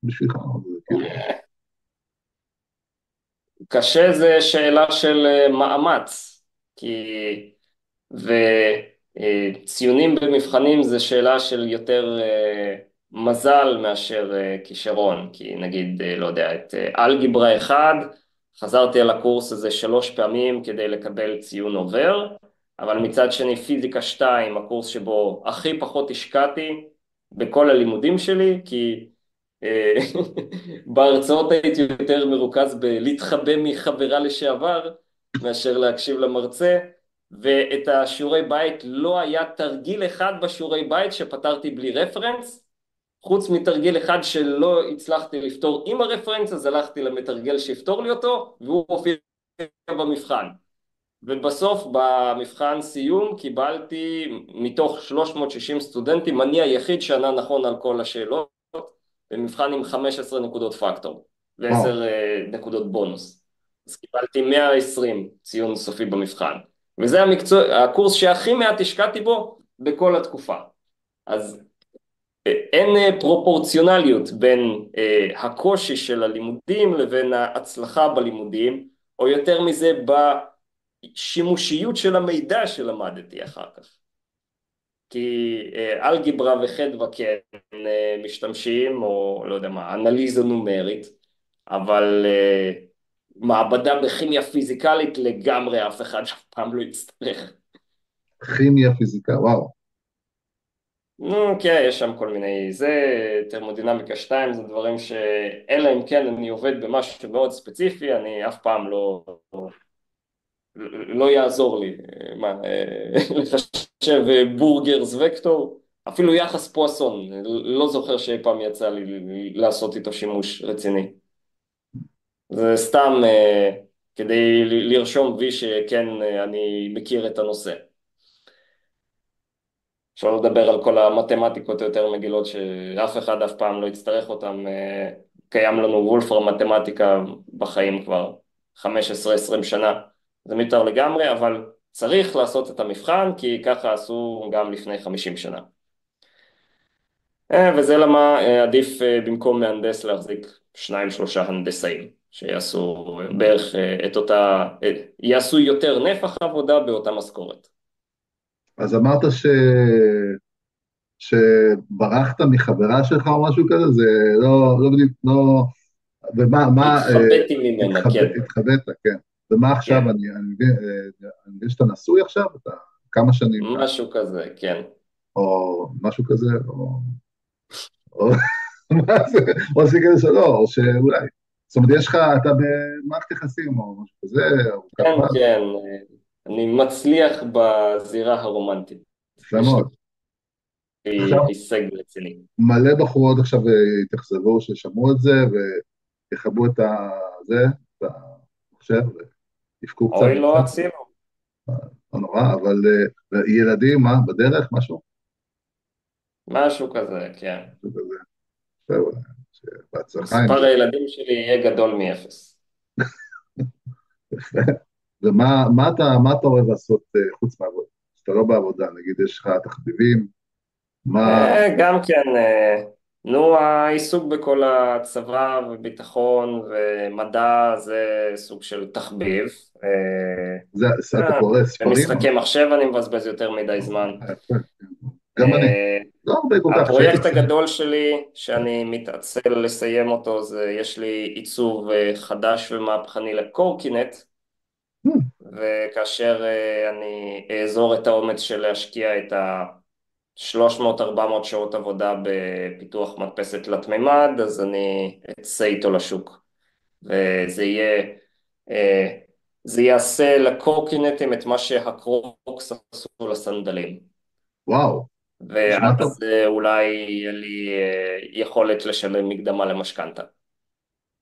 בשבילך? או זה כאילו... קשה זה שאלה של מאמץ, כי וציונים במבחנים זה שאלה של יותר מזל מאשר כישרון, כי נגיד, לא יודע, את אלגברה 1, חזרתי על הקורס הזה 3 פעמים כדי לקבל ציון עובר, אבל מצד שני פיזיקה 2, הקורס שבו הכי פחות השקעתי בכל הלימודים שלי, כי אה, בהרצאות הייתי יותר מרוכז בלהתחבא מחברה לשעבר, מאשר להקשיב למרצה, ואת השיעורי בית לא היה תרגיל אחד בשיעורי בית שפתרתי בלי רפרנס, חוץ מתרגיל אחד שלא הצלחתי לפתור עם הרפרנס, אז הלכתי למתרגל שיפתור לי אותו, והוא הופיע במבחן. ובסוף במבחן סיום קיבלתי מתוך 360 סטודנטים, אני היחיד שענה נכון על כל השאלות, במבחן עם 15 נקודות פקטור ו10 וואו, נקודות בונוס. אז קיבלתי 120 ציון סופי במבחן. וזה הקורס שהכי מעט השקעתי בו בכל התקופה. אז אין פרופורציונליות בין הקושי של הלימודים לבין ההצלחה בלימודים, או יותר מזה בשימושיות של המידע שלמדתי אחר כך. כי אלגברה וחדווה כן משתמשים, או לא יודע מה, אנליזה נומרית, אבל מעבדה בכימיה פיזיקלית לגמרי אף אחד אף פעם לא יצטרך. כימיה, פיזיקה, וואו. נו, כן, יש שם כל מיני, זה, תרמודינמיקה 2, זה דברים שאלא אם כן אני עובד במשהו מאוד ספציפי, אני אף פעם לא יעזור לי. מה, לחשב בורגרס וקטור, אפילו יחס פואסון, לא זוכר שאי פעם יצא לי לעשות איתו שימוש רציני. זה סתם כדי לרשום וי שכן אני מכיר את הנושא. אפשר לדבר על כל המתמטיקות היותר מגילות שאף אחד אף פעם לא יצטרך אותן. קיים לנו וולפרם מתמטיקה בחיים כבר 15-20 שנה. זה מיותר לגמרי, אבל צריך לעשות את המבחן, כי ככה עשו גם לפני 50 שנה. וזה למה עדיף במקום מהנדס להחזיק 2-3 הנדסאים, שיעשו בערך את אותה, יעשו יותר נפח עבודה באותה משכורת. אז אמרת שברחת מחברה שלך או משהו כזה, זה לא בדיוק, לא, התחבאתי ממנה, כן, התחבאת, כן. ומה עכשיו, כן, אני מבין שאתה נשוי עכשיו, אתה כמה שנים כאן, משהו כזה, כן. או משהו כזה, או, מה זה, או שכאלה שלא, או שאולי, זאת אומרת, אתה במערכת יחסים, או משהו כזה, ארוכת כן, טווח, כן, אני מצליח בזירה הרומנטית. יפה יש מאוד. לי עכשיו, הישג רציני. מלא בחורות עכשיו התאכזבו ששמעו את זה, ויכבו זה, את המחשב, ויבכו קצת אוי, לא בצד, הצילו. לא נורא, אבל ילדים, מה, בדרך, משהו? משהו כזה, כן. משהו כזה. זהו, בהצלחה עם מספר זה. הילדים שלי יהיה גדול מאפס. יפה. ומה אתה אוהב לעשות חוץ מהעבודה? כשאתה לא בעבודה, נגיד יש לך תחביבים, מה... גם כן, נו, העיסוק בכל הצבא וביטחון ומדע זה סוג של תחביב. אתה קורא ספרים? במשחקי מחשב אני מבזבז יותר מדי זמן. יפה, גם אני. אה, לא הרבה כל כך, כשהייתי הפרויקט צעיר. הגדול שלי, שאני מתעצל לסיים אותו, זה יש לי עיצוב חדש ומהפכני לקורקינט, Hmm, וכאשר אני אעזור את האומץ של להשקיע את ה-300-400 שעות עבודה בפיתוח מדפסת תלת מימד, אז אני אצא איתו לשוק. וזה יהיה, אה, זה יעשה לקורקינטים את מה שהקרוקס עשו לסנדלים. וואו, נשמע טוב. ואז אולי יהיה לי יכולת לשלם מקדמה למשכנתה.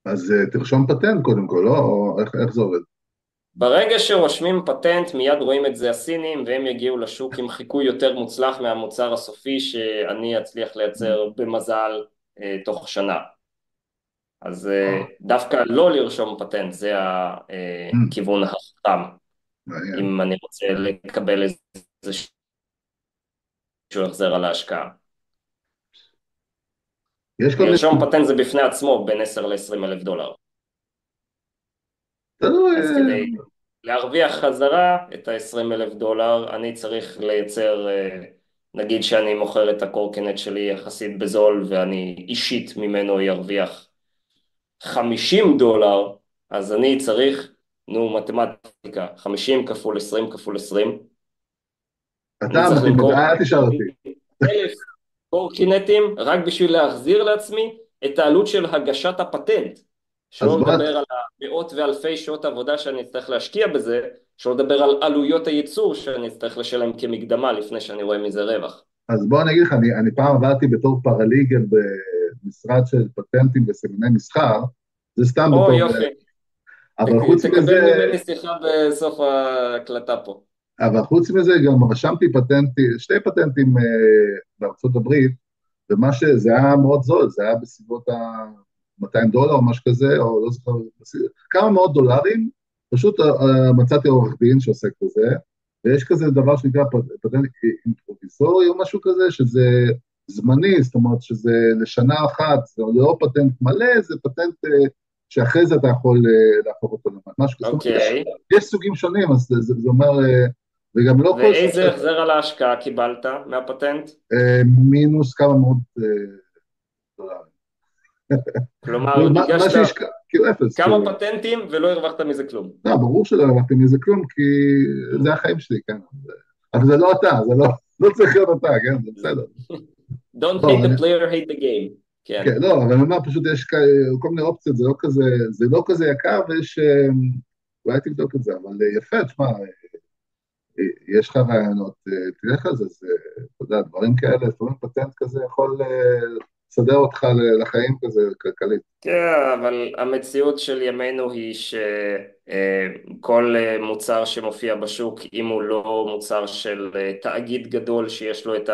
אז תרשום פטנט קודם כל, לא? או איך זה עובד? ברגע שרושמים פטנט, מיד רואים את זה הסינים, והם יגיעו לשוק עם חיקוי יותר מוצלח מהמוצר הסופי שאני אצליח Hmm, לייצר במזל תוך שנה. אז וואו, דווקא לא לרשום פטנט, זה hmm, הכיוון החכם, מעניין. אם אני רוצה לקבל איזשהו החזר על ההשקעה. יש כל מיני לרשום סוג, פטנט זה בפני עצמו בין 10 ל-20 אלף דולר. תלוי, אז כדי להרוויח חזרה את ה-20 אלף דולר, אני צריך לייצר, נגיד שאני מוכר את הקורקינט שלי יחסית בזול, ואני אישית ממנו ירוויח 50 דולר, אז אני צריך, נו, מתמטיקה, 50 כפול 20 כפול 20, אני אתה צריך למכור מתמטיקה, אל תשאל אותי. 1,000 קורקינטים רק בשביל להחזיר לעצמי את העלות של הגשת הפטנט. אז שלא לדבר על המאות ואלפי שעות עבודה שאני אצטרך להשקיע בזה, שלא לדבר על עלויות הייצור שאני אצטרך לשלם כמקדמה לפני שאני רואה מזה רווח. בוא אני אגיד לך, אני פעם עבדתי בתור פרליגל במשרד של פטנטים וסימני מסחר, זה סתם או בתור, יופי, אבל חוץ תקבל מזה, ממני שיחה בסוף ההקלטה פה. גם רשמתי שתי פטנטים בארצות הברית, זה היה מאוד זול, זה היה בסביבות $200 או משהו כזה, או לא זוכר, כמה מאות דולרים, פשוט מצאתי עורך דין שעוסק בזה, ויש כזה דבר שנקרא פטנט אימפרוביזורי או משהו כזה, שזה זמני, זאת אומרת שזה לשנה אחת, זה לא פטנט מלא, זה פטנט שאחרי זה אתה יכול להפוך אותו למשהו, זאת אומרת, אוקיי, יש סוגים שונים, אז זה אומר, וגם לא כל סוג ואיזה החזר על ההשקעה קיבלת מהפטנט? מינוס כמה מאות דולרים. כלומר, מה הגשת שיש, כאילו אפס, כמה כאילו. פטנטים ולא הרווחת מזה כלום. לא, ברור שלא הרווחתי מזה כלום, כי זה החיים שלי, כן. אבל זה לא אתה, זה לא צריך להיות אתה, כן, זה בסדר. Don't לא, hate the player, hate the game. כן. כן, לא, אבל אני אומר, פשוט יש כל מיני אופציות, זה לא כזה יקר, אולי תבדוק את זה, אבל יפה, תשמע, יש לך רעיונות, תלך על זה, אתה יודע, דברים כאלה, לפעמים פטנט כזה יכול לסדר אותך לחיים כזה, כלכלית. כן, אבל המציאות של ימינו היא שכל מוצר שמופיע בשוק, אם הוא לא מוצר של תאגיד גדול שיש לו את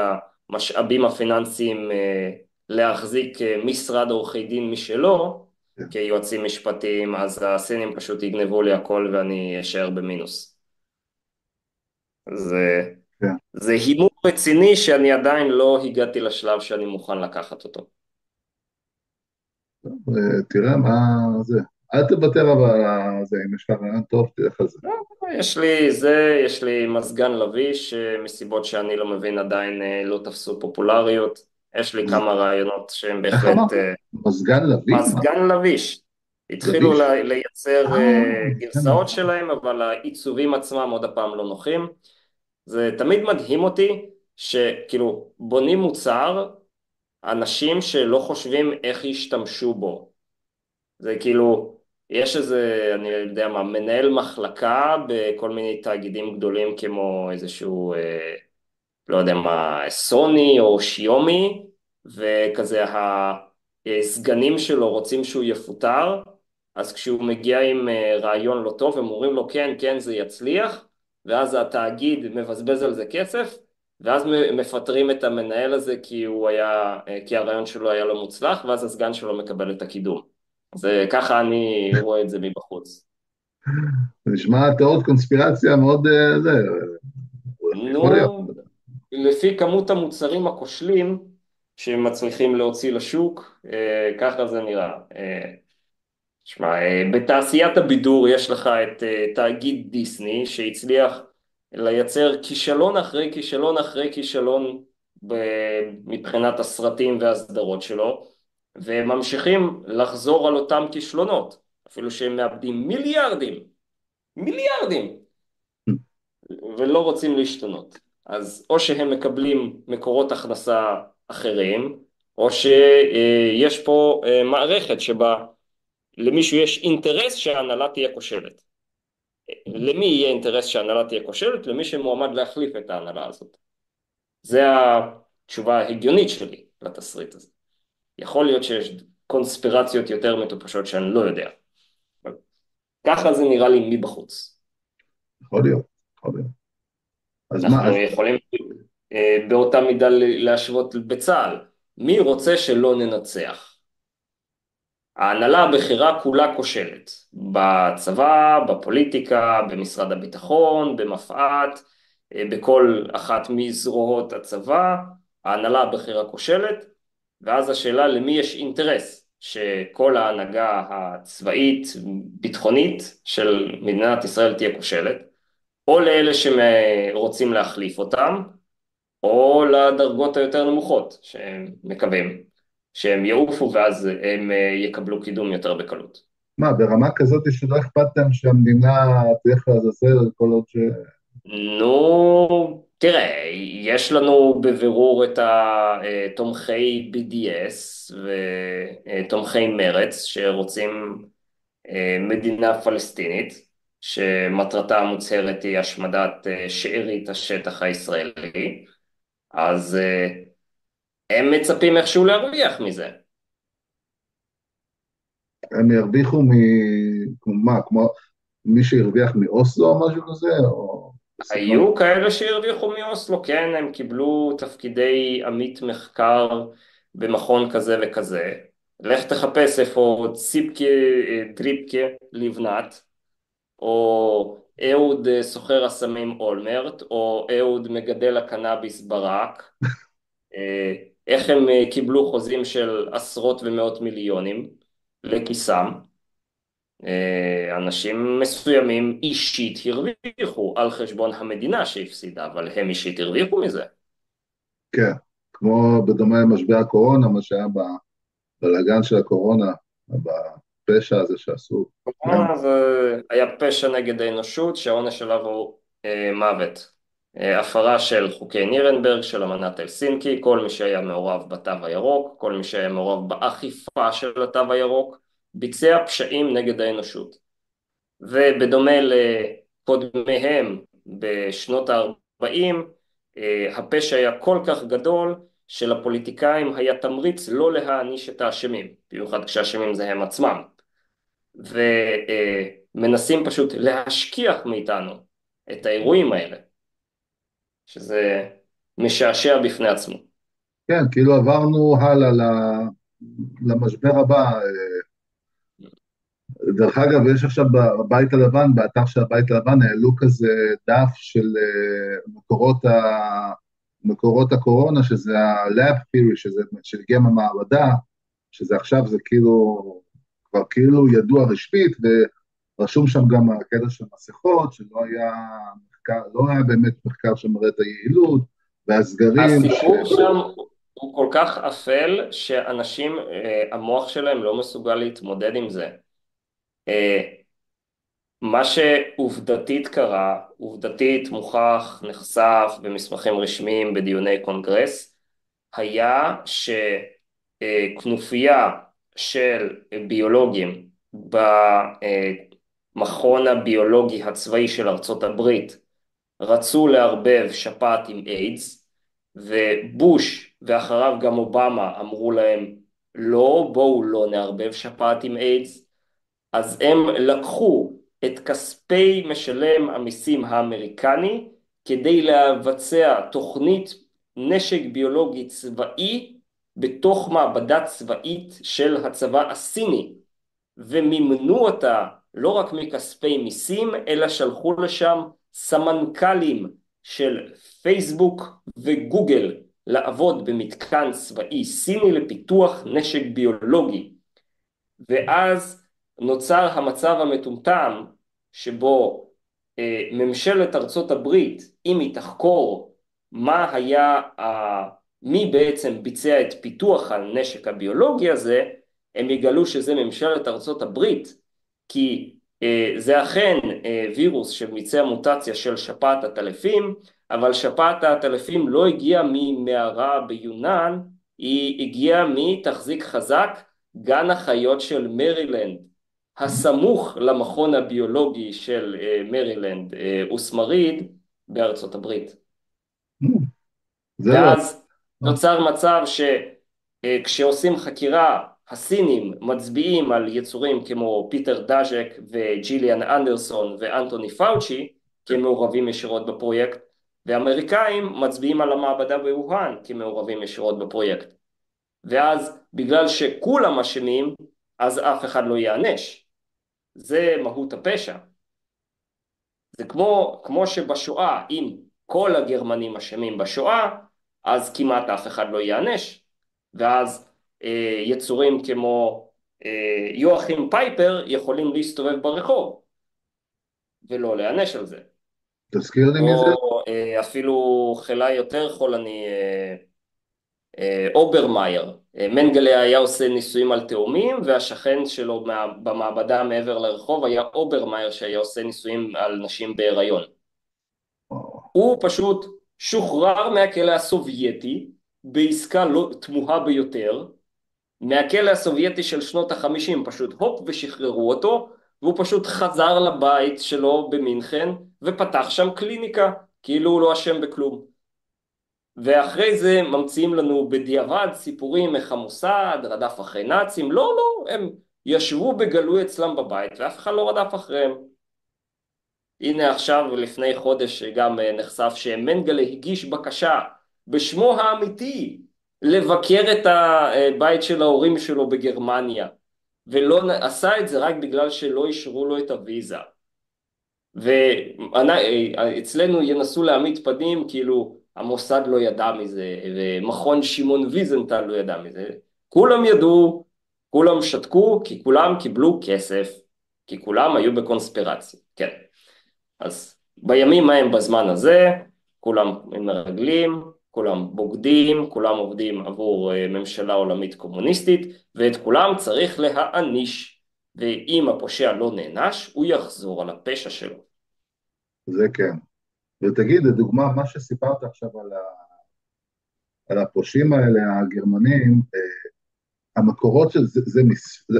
המשאבים הפיננסיים להחזיק משרד עורכי דין משלו, כן, כיועצים משפטיים, אז הסינים פשוט יגנבו לי הכל ואני אשאר במינוס. זה, כן. זה הימור רציני שאני עדיין לא הגעתי לשלב שאני מוכן לקחת אותו. טוב, תראה מה זה. אל תוותר אבל על זה, אם יש לך רעיון טוב, תלך על זה. יש לי מזגן לביש, מסיבות שאני לא מבין עדיין לא תפסו פופולריות. יש לי מז- כמה רעיונות שהם איך בהחלט אמרת? מזגן לביא? מה? מזגן לביש. התחילו לביש? לייצר מזגן גרסאות לביא. שלהם, אבל העיצובים עצמם עוד הפעם לא נוחים. זה תמיד מדהים אותי שכאילו בונים מוצר אנשים שלא חושבים איך ישתמשו בו. זה כאילו, יש איזה, אני יודע מה, מנהל מחלקה בכל מיני תאגידים גדולים כמו איזשהו, לא יודע מה, סוני או שיומי, וכזה הסגנים שלו רוצים שהוא יפוטר, אז כשהוא מגיע עם רעיון לא טוב, הם אומרים לו כן, כן, זה יצליח, ואז התאגיד מבזבז על זה כסף, ואז מפטרים את המנהל הזה כי הרעיון שלו היה לא מוצלח, ואז הסגן שלו מקבל את הקידום. זה ככה אני רואה את זה מבחוץ. זה נשמע תיאוריות קונספירציה מאוד, זה, יכול להיות. נו, לפי כמות המוצרים הכושלים שהם מצליחים להוציא לשוק, ככה זה נראה. שמע, בתעשיית הבידור יש לך את תאגיד דיסני שהצליח לייצר כישלון אחרי כישלון אחרי כישלון מבחינת הסרטים והסדרות שלו, והם ממשיכים לחזור על אותם כישלונות, אפילו שהם מאבדים מיליארדים, מיליארדים, ולא רוצים להשתנות. אז או שהם מקבלים מקורות הכנסה אחרים, או שיש פה מערכת שבה למישהו יש אינטרס שההנהלה תהיה כושלת. למי יהיה אינטרס שההנהלה תהיה כושלת? למי שמועמד להחליף את ההנהלה הזאת. זה התשובה ההגיונית שלי לתסריט הזה. יכול להיות שיש קונספירציות יותר מטופשות שאני לא יודע. ככה זה נראה לי מבחוץ. יכול להיות, יכול להיות. אז מה, אנחנו יכולים באותה מידה להשוות בצה"ל. מי רוצה שלא ננצח? ההנהלה הבכירה כולה כושלת. בצבא, בפוליטיקה, במשרד הביטחון, במפא"ת, בכל אחת מזרועות הצבא, ההנהלה הבכירה כושלת, ואז השאלה למי יש אינטרס שכל ההנהגה הצבאית, ביטחונית של מדינת ישראל תהיה כושלת, או לאלה שרוצים להחליף אותם, או לדרגות היותר נמוכות, שהם מקווים שהם יעופו ואז הם יקבלו קידום יותר בקלות. מה, ברמה כזאת שלא אכפת להם שהמדינה תלך לעזאזל כל עוד ש... נו, תראה, יש לנו בבירור את התומכי BDS ותומכי מרץ שרוצים מדינה פלסטינית, שמטרתה המוצהרת היא השמדת שארית השטח הישראלי, אז הם מצפים איכשהו להרוויח מזה. הם ירוויחו כמו מה, כמו מי שהרוויח מאוסלו או משהו כזה, או בסגנון. היו כאלה שהרוויחו מאוסלו, כן, הם קיבלו תפקידי עמית מחקר במכון כזה וכזה. לך תחפש איפה ציפקה דריפקה לבנת, או אהוד סוחר הסמים אולמרט, או אהוד מגדל הקנאביס ברק, איך הם קיבלו חוזים של עשרות ומאות מיליונים לכיסם. אנשים מסוימים אישית הרוויחו על חשבון המדינה שהפסידה, אבל הם אישית הרוויחו מזה. כן, כמו בדומה למשבר הקורונה, מה שהיה בבלגן של הקורונה, בפשע הזה שעשו. גם, קורונה זה היה פשע נגד האנושות שהעונש עליו הוא מוות. הפרה של חוקי נירנברג, של אמנת הלסינקי, כל מי שהיה מעורב בתו הירוק, כל מי שהיה מעורב באכיפה של התו הירוק, ביצע פשעים נגד האנושות. ובדומה לקודמיהם בשנות ה-40, הפשע היה כל כך גדול שלפוליטיקאים היה תמריץ לא להעניש את האשמים, במיוחד כשהאשמים זה הם עצמם, ומנסים פשוט להשכיח מאיתנו את האירועים האלה, שזה משעשע בפני עצמו. כן, כאילו עברנו הלאה למשבר הבא. דרך אגב, יש עכשיו בבית הלבן, באתר של הבית הלבן, העלו כזה דף של מקורות הקורונה, שזה ה-lab theory, שזה שהגיע מהמעבדה, שזה עכשיו זה כאילו כבר כאילו ידוע רשמית, ורשום שם גם הקטע של מסכות, שלא היה מחקר, לא היה באמת מחקר שמראה את היעילות, והסגרים, הסיפור שם הוא כל כך אפל שאנשים, המוח שלהם לא מסוגל להתמודד עם זה. אה, מה שעובדתית קרה, עובדתית מוכח, נחשף במסמכים רשמיים בדיוני קונגרס, היה שכנופיה של ביולוגים במכון הביולוגי הצבאי של ארצות הברית רצו לערבב שפעת עם איידס, ובוש ואחריו גם אובמה אמרו להם לא, בואו לא נערבב שפעת עם איידס, אז הם לקחו את כספי משלם המיסים האמריקני כדי לבצע תוכנית נשק ביולוגי צבאי בתוך מעבדה צבאית של הצבא הסיני, ומימנו אותה לא רק מכספי מיסים, אלא שלחו לשם סמנכ"לים של פייסבוק וגוגל לעבוד במתקן צבאי סיני לפיתוח נשק ביולוגי. ואז נוצר המצב המטומטם שבו ממשלת ארצות הברית, אם היא תחקור מה היה, מי בעצם ביצע את פיתוח הנשק הביולוגי הזה, הם יגלו שזה ממשלת ארצות הברית, כי זה אכן וירוס שביצע מוטציה של שפעת הטלפים, אבל שפעת הטלפים לא הגיעה ממערה ביונן, היא הגיעה מתחזיק חזק, גן החיות של מרילנד, הסמוך למכון הביולוגי של מרילנד, אוסמריד, בארצות הברית. זה לא, ואז נוצר מצב שכשעושים חקירה, הסינים מצביעים על יצורים כמו פיטר דאז'ק וג'יליאן אנדרסון ואנטוני פאוצ'י כמעורבים ישירות בפרויקט, והאמריקאים מצביעים על המעבדה בווהאן כמעורבים ישירות בפרויקט. ואז בגלל שכולם אשמים, אז אף אחד לא יענש. זה מהות הפשע. זה כמו שבשואה, אם כל הגרמנים אשמים בשואה, אז כמעט אף אחד לא יענש. ואז יצורים כמו יואכים פייפר יכולים להסתובב ברחוב, ולא להענש על זה. תזכיר לי מי זה? או אפילו חילה יותר חולני, אוברמאייר. מנגלה היה עושה ניסויים על תאומים, והשכן שלו במעבדה מעבר לרחוב היה אוברמאייר שהיה עושה ניסויים על נשים בהיריון. הוא פשוט שוחרר מהכלא הסובייטי בעסקה לא תמוהה ביותר, מהכלא הסובייטי של שנות ה-50, פשוט הופ ושחררו אותו, והוא פשוט חזר לבית שלו במינכן ופתח שם קליניקה, כאילו הוא לא אשם בכלום. ואחרי זה ממציאים לנו בדיעבד סיפורים איך המוסד רדף אחרי נאצים. לא, לא, הם ישבו בגלוי אצלם בבית ואף אחד לא רדף אחריהם. הנה עכשיו לפני חודש גם נחשף שמנגלה הגיש בקשה בשמו האמיתי לבקר את הבית של ההורים שלו בגרמניה, ולא עשה את זה רק בגלל שלא אישרו לו את הוויזה. ואצלנו ינסו להעמיד פנים כאילו המוסד לא ידע מזה, ומכון שמעון ויזנטל לא ידע מזה. כולם ידעו, כולם שתקו, כי כולם קיבלו כסף, כי כולם היו בקונספירציה. כן. אז בימים ההם בזמן הזה, כולם מרגלים, כולם בוגדים, כולם עובדים עבור ממשלה עולמית קומוניסטית, ואת כולם צריך להעניש. ואם הפושע לא נענש, הוא יחזור על הפשע שלו. זה כן. ותגיד, לדוגמה, מה שסיפרת עכשיו על הפושעים האלה, הגרמנים, המקורות של זה,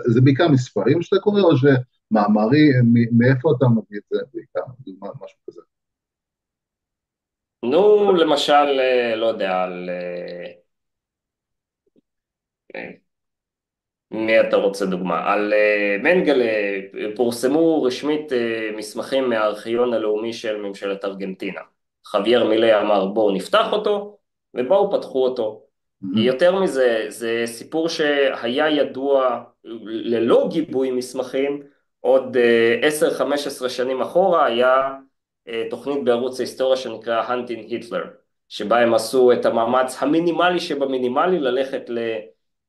זה בעיקר מספרים שאתה קורא, או שמאמרי, מאיפה אתה מביא את זה בעיקר, דוגמה, משהו כזה? נו, למשל, לא יודע, על מי אתה רוצה דוגמה? על מנגלה פורסמו רשמית מסמכים מהארכיון הלאומי של ממשלת ארגנטינה. חוויאר מילי אמר בואו נפתח אותו, ובואו פתחו אותו. יותר מזה, זה סיפור שהיה ידוע ללא גיבוי מסמכים, עוד 10-15 שנים אחורה היה תוכנית בערוץ ההיסטוריה שנקרא Hunting Hitler, שבה הם עשו את המאמץ המינימלי שבמינימלי ללכת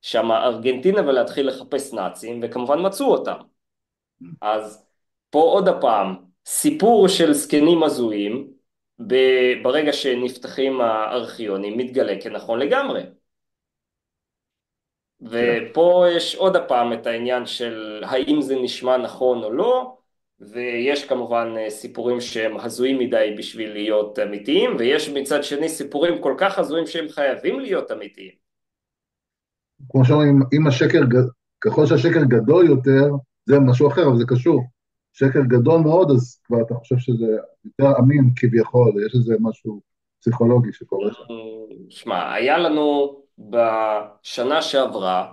שם ארגנטינה ולהתחיל לחפש נאצים, וכמובן מצאו אותם. אז פה עוד הפעם, סיפור של זקנים הזויים, ברגע שנפתחים הארכיונים, מתגלה כנכון לגמרי. כן. ופה יש עוד הפעם את העניין של האם זה נשמע נכון או לא, ויש כמובן סיפורים שהם הזויים מדי בשביל להיות אמיתיים, ויש מצד שני סיפורים כל כך הזויים שהם חייבים להיות אמיתיים. כמו שאומרים, אם ככל שהשקר גדול יותר, זה משהו אחר, אבל זה קשור. שקר גדול מאוד, אז כבר אתה חושב שזה יותר אמין כביכול, יש איזה משהו פסיכולוגי שקורה שם. שמע, היה לנו בשנה שעברה,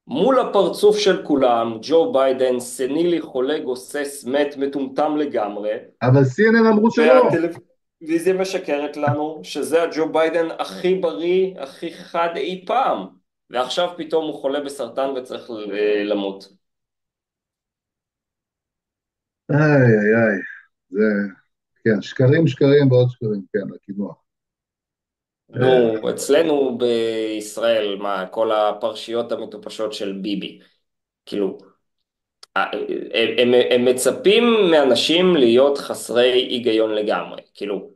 מול הפרצוף של כולם, ג'ו ביידן, סנילי, חולה, גוסס, מת, מטומטם לגמרי, אבל CNN אמרו שלא. והטלוויזיה משקרת לנו שזה הג'ו ביידן הכי בריא, הכי חד אי פעם, ועכשיו פתאום הוא חולה בסרטן וצריך למות. איי, איי, איי. זה, כן, שקרים, שקרים ועוד שקרים, כן, הקינוח. נו, אצלנו בישראל, מה, כל הפרשיות המטופשות של ביבי, כאילו, הם מצפים מאנשים להיות חסרי היגיון לגמרי, כאילו,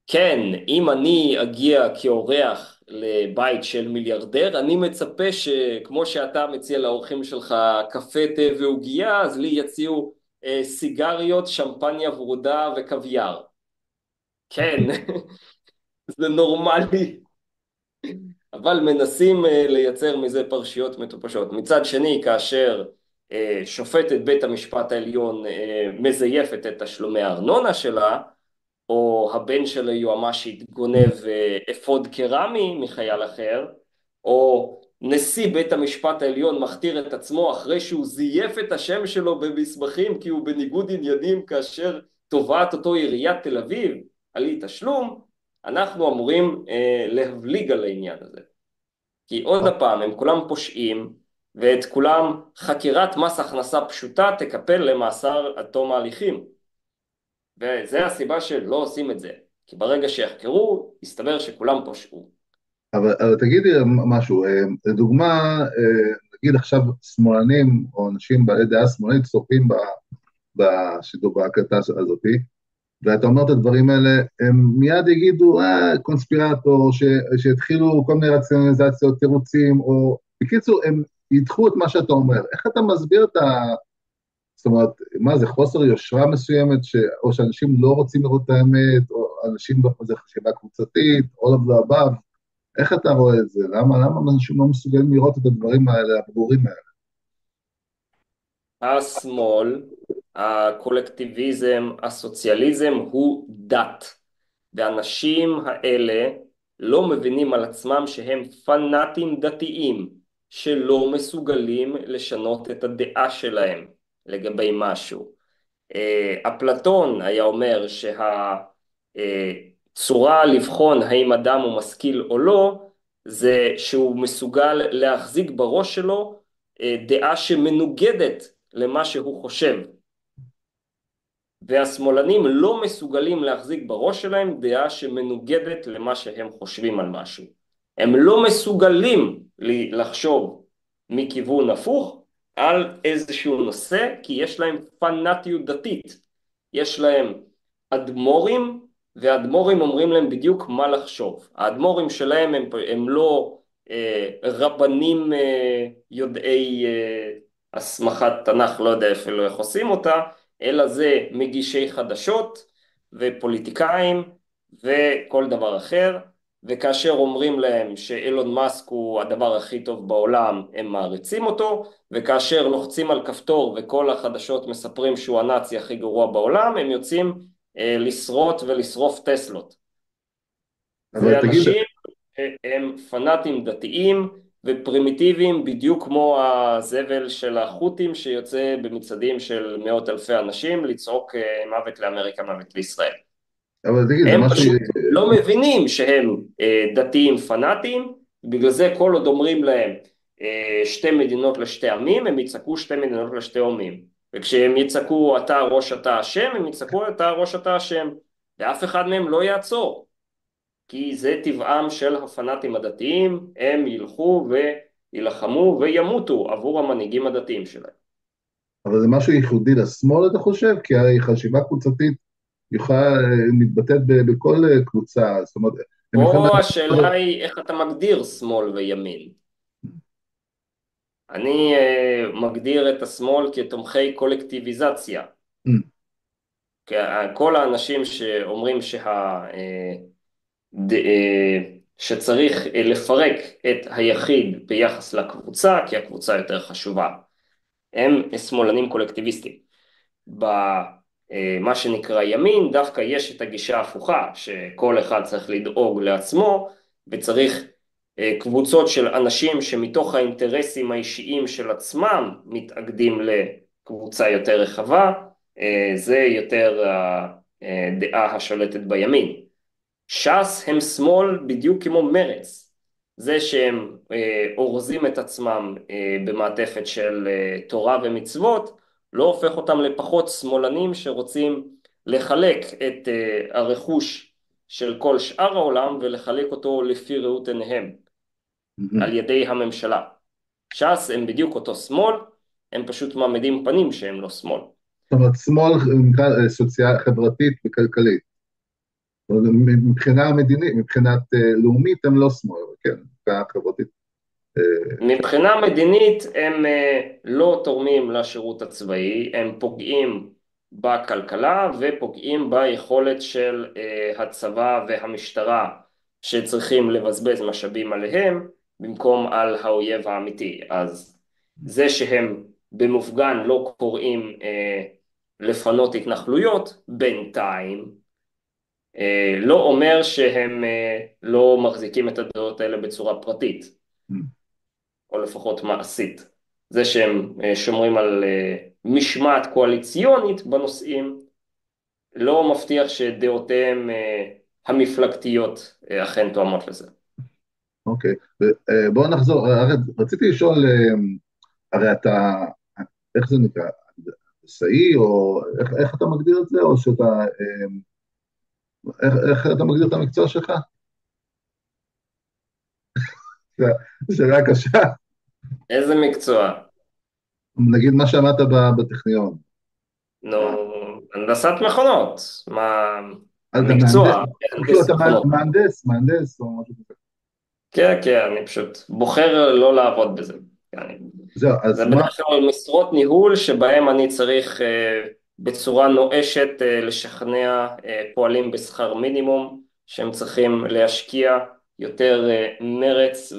כן, אם אני אגיע כאורח לבית של מיליארדר, אני מצפה שכמו שאתה מציע לאורחים שלך קפה, תה ועוגייה, אז לי יציעו סיגריות, שמפניה ורודה וקוויאר. כן, זה נורמלי. אבל מנסים לייצר מזה פרשיות מטופשות. מצד שני, כאשר שופטת בית המשפט העליון מזייפת את תשלומי הארנונה שלה, או הבן של היועמ"שית גונב אפוד קרמי מחייל אחר, או נשיא בית המשפט העליון מכתיר את עצמו אחרי שהוא זייף את השם שלו במסמכים כי הוא בניגוד עניינים כאשר תובעת אותו עיריית תל אביב על אי תשלום, אנחנו אמורים להבליג על העניין הזה. כי עוד הפעם, הם כולם פושעים, ואת כולם חקירת מס הכנסה פשוטה תקפל למאסר עד תום ההליכים. וזה הסיבה שלא עושים את זה. כי ברגע שיחקרו, יסתבר שכולם פושעו. אבל תגידי משהו, לדוגמה, נגיד עכשיו שמאלנים או אנשים בעלי דעה שמאלנית צופים בשידור בהקלטה הזאתי, ואתה אומר את הדברים האלה, הם מיד יגידו, קונספירטור, שהתחילו כל מיני רציונליזציות, תירוצים, או בקיצור, הם ידחו את מה שאתה אומר. איך אתה מסביר זאת אומרת, מה זה חוסר יושרה מסוימת, או שאנשים לא רוצים לראות את האמת, או אנשים זה חשיבה קבוצתית, all of the above, איך אתה רואה את זה? למה אנשים לא מסוגלים לראות את הדברים האלה, הברורים האלה? השמאל, הקולקטיביזם, הסוציאליזם הוא דת. והאנשים האלה לא מבינים על עצמם שהם פנאטים דתיים, שלא מסוגלים לשנות את הדעה שלהם לגבי משהו. אפלטון היה אומר שהצורה לבחון האם אדם הוא משכיל או לא, זה שהוא מסוגל להחזיק בראש שלו דעה שמנוגדת למה שהוא חושב. והשמאלנים לא מסוגלים להחזיק בראש שלהם דעה שמנוגדת למה שהם חושבים על משהו. הם לא מסוגלים לחשוב מכיוון הפוך על איזשהו נושא, כי יש להם פנאטיות דתית. יש להם אדמו"רים, והאדמו"רים אומרים להם בדיוק מה לחשוב. האדמו"רים שלהם הם לא רבנים יודעי הסמכת תנ"ך, לא יודע אפילו איך עושים אותה, אלא זה מגישי חדשות ופוליטיקאים וכל דבר אחר, וכאשר אומרים להם שאילון מאסק הוא הדבר הכי טוב בעולם, הם מעריצים אותו, וכאשר לוחצים על כפתור וכל החדשות מספרים שהוא הנאצי הכי גרוע בעולם, הם יוצאים לשרוט ולשרוף טסלות. אבל זה תגיד, אנשים הם פנאטים דתיים ופרימיטיביים, בדיוק כמו הזבל של החות'ים שיוצא במצעדים של מאות אלפי אנשים לצעוק מוות לאמריקה, מוות לישראל. זה הם משהו, פשוט לא מבינים שהם דתיים פנאטים, בגלל זה כל עוד אומרים להם שתי מדינות לשתי עמים, הם יצעקו שתי מדינות לשתי עמים. וכשהם יצעקו אתה ראש אתה השם, הם יצעקו אתה ראש אתה השם, ואף אחד מהם לא יעצור. כי זה טבעם של הפנאטים הדתיים, הם ילכו יילחמו וימותו עבור המנהיגים הדתיים שלהם. אבל זה משהו ייחודי לשמאל, אתה חושב? כי הרי חשיבה קבוצתית יכולה מתבטאת בכל קבוצה, זאת אומרת, הם יכולים... פה השאלה היא איך אתה מגדיר שמאל וימין. אני מגדיר את השמאל כתומכי קולקטיביזציה. כל האנשים שאומרים שצריך לפרק את היחיד ביחס לקבוצה, כי הקבוצה יותר חשובה, הם שמאלנים קולקטיביסטים. במה שנקרא ימין, דווקא יש את הגישה ההפוכה, שכל אחד צריך לדאוג לעצמו, וצריך קבוצות של אנשים שמתוך האינטרסים האישיים של עצמם מתאגדים לקבוצה יותר רחבה, זה יותר הדעה השולטת בימין. ש"ס הם שמאל בדיוק כמו מרץ, זה שהם אורזים את עצמם במעטפת של תורה ומצוות, לא הופך אותם לפחות שמאלנים שרוצים לחלק את הרכוש של כל שאר העולם ולחלק אותו לפי ראות עיניהם על ידי הממשלה. ש"ס הם בדיוק אותו שמאל, הם פשוט מעמדים פנים שהם לא שמאל. זאת אומרת, שמאל נקרא חברתית וכלכלית. מבחינה מדינית, מבחינת לאומית הם לא שמאל, כן, מבחינה חברתית. מבחינה מדינית הם לא תורמים לשירות הצבאי, הם פוגעים בכלכלה ופוגעים ביכולת של הצבא והמשטרה שצריכים לבזבז משאבים עליהם במקום על האויב האמיתי. אז זה שהם במופגן לא קוראים לפנות התנחלויות בינתיים, לא אומר שהם לא מחזיקים את הדעות האלה בצורה פרטית. או לפחות מעשית. זה שהם שומרים על משמעת קואליציונית בנושאים, לא מבטיח שדעותיהם המפלגתיות אכן תואמות לזה. אוקיי, בואו נחזור, רציתי לשאול, הרי אתה, איך זה נקרא, הנדסאי, או איך אתה מגדיר את זה, או שאתה, איך אתה מגדיר את המקצוע שלך? שאלה קשה. איזה מקצוע? נגיד מה שאמרת בטכניון. נו, הנדסת מכונות. מה אז אתה המקצוע? מהנדס, הנדסת מכונות. מהנדס או משהו כזה. כן, כן, אני פשוט בוחר לא לעבוד בזה. זהו, זה אז מה, בדרך כלל משרות ניהול שבהם אני צריך בצורה נואשת לשכנע פועלים בשכר מינימום שהם צריכים להשקיע יותר מרץ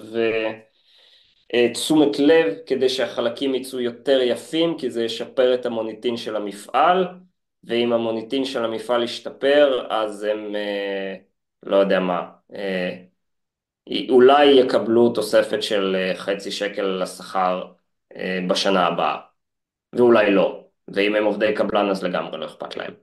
ותשומת לב כדי שהחלקים יצאו יותר יפים, כי זה ישפר את המוניטין של המפעל, ואם המוניטין של המפעל ישתפר אז הם לא יודע מה, אולי יקבלו תוספת של חצי שקל לשכר בשנה הבאה, ואולי לא, ואם הם עובדי קבלן אז לגמרי לא אכפת להם.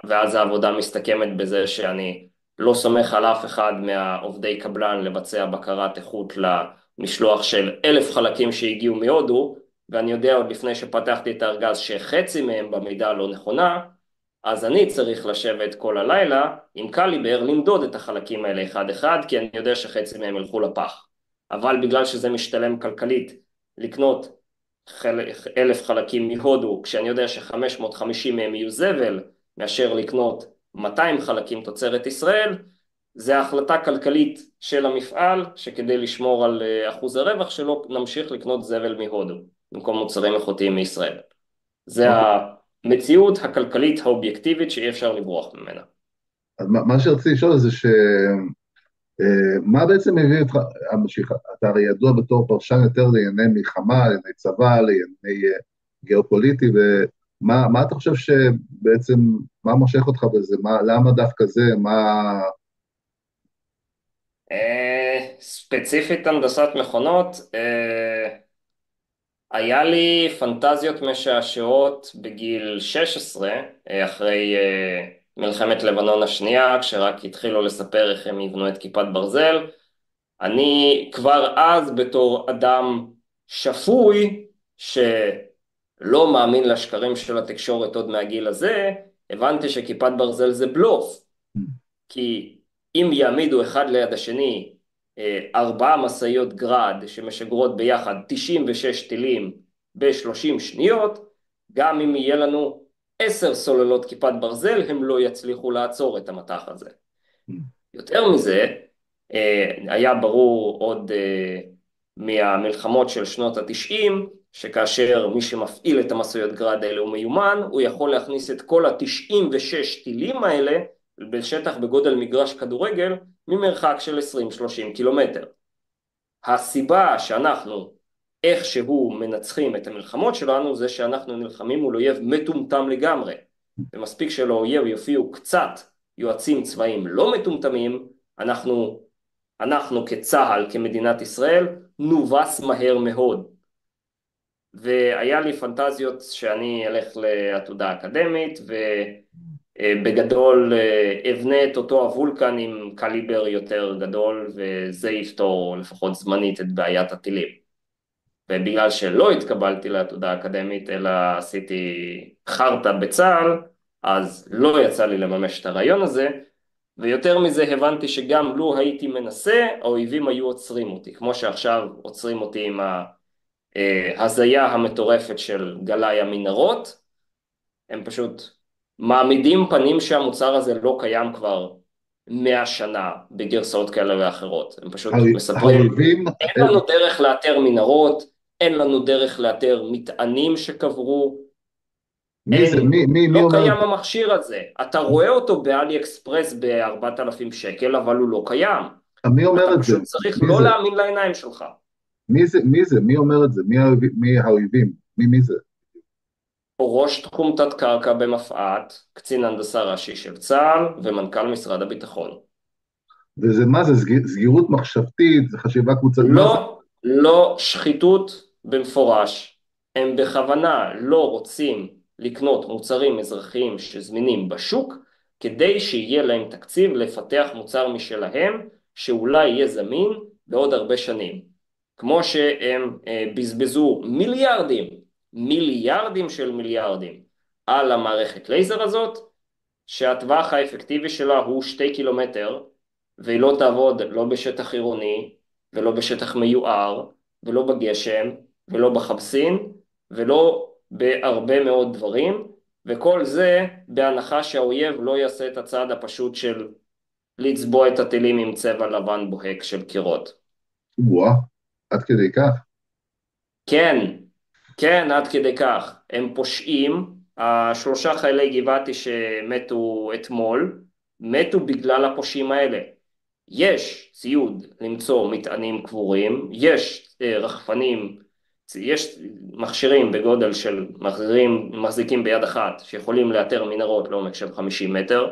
ואז העבודה מסתכמת בזה שאני לא סומך על אף אחד מהעובדי קבלן לבצע בקרת איכות למשלוח של 1,000 חלקים שהגיעו מהודו, ואני יודע עוד לפני שפתחתי את הארגז שחצי מהם במידה לא נכונה, אז אני צריך לשבת כל הלילה עם קליבר למדוד את החלקים האלה אחד אחד, כי אני יודע שחצי מהם ילכו לפח. אבל בגלל שזה משתלם כלכלית לקנות 1,000 חלקים מהודו, כשאני יודע ש550 מהם יהיו זבל, מאשר לקנות 200 חלקים תוצרת ישראל, זה החלטה כלכלית של המפעל, שכדי לשמור על אחוז הרווח שלו, נמשיך לקנות זבל מהודו, במקום מוצרים איכותיים מישראל. זה המציאות הכלכלית האובייקטיבית שאי אפשר לברוח ממנה. אז מה שרציתי לשאול זה מה בעצם מביא אותך, אתה הרי ידוע בתור פרשן יותר לענייני מלחמה, לענייני צבא, לענייני גיאופוליטי, ומה אתה חושב שבעצם, מה מושך אותך בזה? למה דווקא זה? ספציפית הנדסת מכונות, היה לי פנטזיות משעשעות בגיל 16, אחרי מלחמת לבנון השנייה, כשרק התחילו לספר איך הם יבנו את כיפת ברזל. אני כבר אז בתור אדם שפוי, שלא מאמין לשקרים של התקשורת עוד מהגיל הזה, הבנתי שכיפת ברזל זה בלוף. כי אם יעמידו אחד ליד השני 4 משאיות גראד שמשגרות ביחד 96 טילים ב-30 שניות, גם אם יהיה לנו 10 סוללות כיפת ברזל, הם לא יצליחו לעצור את המטח הזה. יותר מזה, היה ברור עוד מהמלחמות של שנות ה-90, שכאשר מי שמפעיל את המסויות גראד האלה הוא מיומן, הוא יכול להכניס את כל ה-96 טילים האלה בשטח בגודל מגרש כדורגל, ממרחק של 20-30 קילומטר. הסיבה שאנחנו איכשהו מנצחים את המלחמות שלנו, זה שאנחנו נלחמים מול אויב מטומטם לגמרי. ומספיק שלאויב יופיעו קצת יועצים צבאיים לא מטומטמים, אנחנו כצהל, כמדינת ישראל, נובס מהר מאוד. והיה לי פנטזיות שאני אלך לעתודה אקדמית, ובגדול אבנה את אותו הוולקן עם קליבר יותר גדול, וזה יפתור לפחות זמנית את בעיית הטילים. ובגלל שלא התקבלתי לעתודה אקדמית, אלא עשיתי חרטה בצה"ל, אז לא יצא לי לממש את הרעיון הזה, ויותר מזה הבנתי שגם לו הייתי מנסה, האויבים היו עוצרים אותי, כמו שעכשיו עוצרים אותי עם ההזיה המטורפת של גלאי המנהרות. הם פשוט מעמידים פנים שהמוצר הזה לא קיים כבר 100 שנה בגרסאות כאלה ואחרות. הם פשוט מספרים, האויבים, אין לנו דרך לאתר מנהרות, אין לנו דרך לאתר מטענים שקברו, מי זה, מי לא אומר, קיים המכשיר הזה. אתה רואה אותו באלי אקספרס ב-4,000 שקל, אבל הוא לא קיים. מי אומר אתה את זה? פשוט צריך מי לא זה? להאמין לעיניים שלך. מי זה? מי אומר את זה? מי האויבים? מי זה? ראש תחום תת קרקע במפא"ת, קצין הנדסה ראשי של צה"ל ומנכ"ל משרד הביטחון. וזה מה זה? סגירות מחשבתית? זה חשיבה קבוצתית? מה זה? לא, לא שחיתות במפורש. הם בכוונה לא רוצים לקנות מוצרים אזרחיים שזמינים בשוק, כדי שיהיה להם תקציב לפתח מוצר משלהם, שאולי יהיה זמין בעוד הרבה שנים. כמו שהם בזבזו מיליארדים של מיליארדים על המערכת לייזר הזאת, שהטווח האפקטיבי שלה הוא 2 קילומטר, והיא לא תעבוד לא בשטח עירוני, ולא בשטח מיוער, ולא בגשם, ולא בחבסין, ולא בהרבה מאוד דברים, וכל זה בהנחה שהאויב לא יעשה את הצעד הפשוט של לצבוע את הטילים עם צבע לבן בוהק של קירות. וואה, עד כדי כך. כן, כן, עד כדי כך. הם פושעים, 3 חיילי גבעתי שמתו אתמול, מתו בגלל הפושעים האלה. יש ציוד למצוא מטענים קבורים, יש רחפנים, יש מכשירים בגודל של מחזיקים ביד אחת שיכולים לאתר מנהרות לעומק של 50 מטר.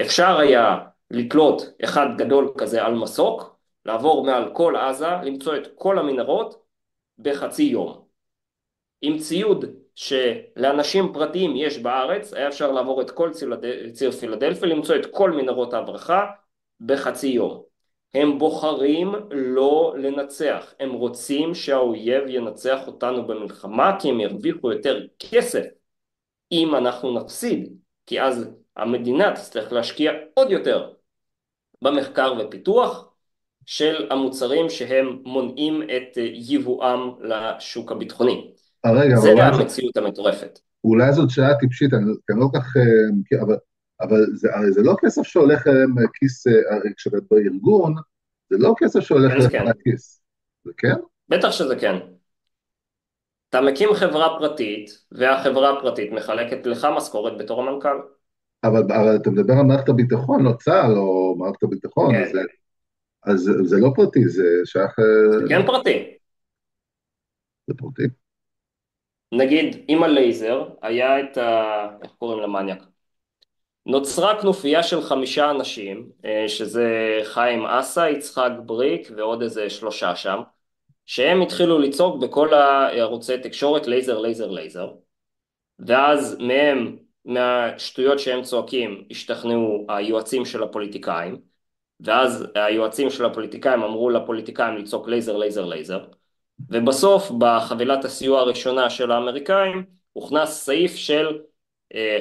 אפשר היה לתלות אחד גדול כזה על מסוק, לעבור מעל כל עזה, למצוא את כל המנהרות בחצי יום. עם ציוד שלאנשים פרטיים יש בארץ, היה אפשר לעבור את כל ציר פילדלפיה, למצוא את כל מנהרות ההברחה בחצי יום. הם בוחרים לא לנצח, הם רוצים שהאויב ינצח אותנו במלחמה, כי הם ירוויחו יותר כסף אם אנחנו נפסיד, כי אז המדינה תצטרך להשקיע עוד יותר במחקר ופיתוח של המוצרים שהם מונעים את ייבואם לשוק הביטחוני. רגע, אבל זה המציאות המטורפת. אולי זאת שאלה טיפשית, אני לא כך מכיר, אבל הרי זה לא כסף שהולך אליהם כיס, כשאתה בארגון, זה לא כסף שהולך כן, זה אליהם כן. מהכיס, זה כן? בטח שזה כן. אתה מקים חברה פרטית, והחברה הפרטית מחלקת לך משכורת בתור המנכ"ל. אבל אתה מדבר על מערכת הביטחון, לא צה"ל או מערכת הביטחון, כן. אז זה לא פרטי, זה שייך, זה כן פרטי. זה פרטי. נגיד, עם הלייזר, היה את איך קוראים למניאק? נוצרה כנופיה של 5 אנשים, שזה חיים אסה, יצחק בריק ועוד איזה 3 שם, שהם התחילו לצעוק בכל הערוצי תקשורת לייזר, לייזר, לייזר, ואז מהשטויות שהם צועקים, השתכנעו היועצים של הפוליטיקאים, ואז היועצים של הפוליטיקאים אמרו לפוליטיקאים לצעוק לייזר, לייזר, לייזר, ובסוף בחבילת הסיוע הראשונה של האמריקאים, הוכנס סעיף של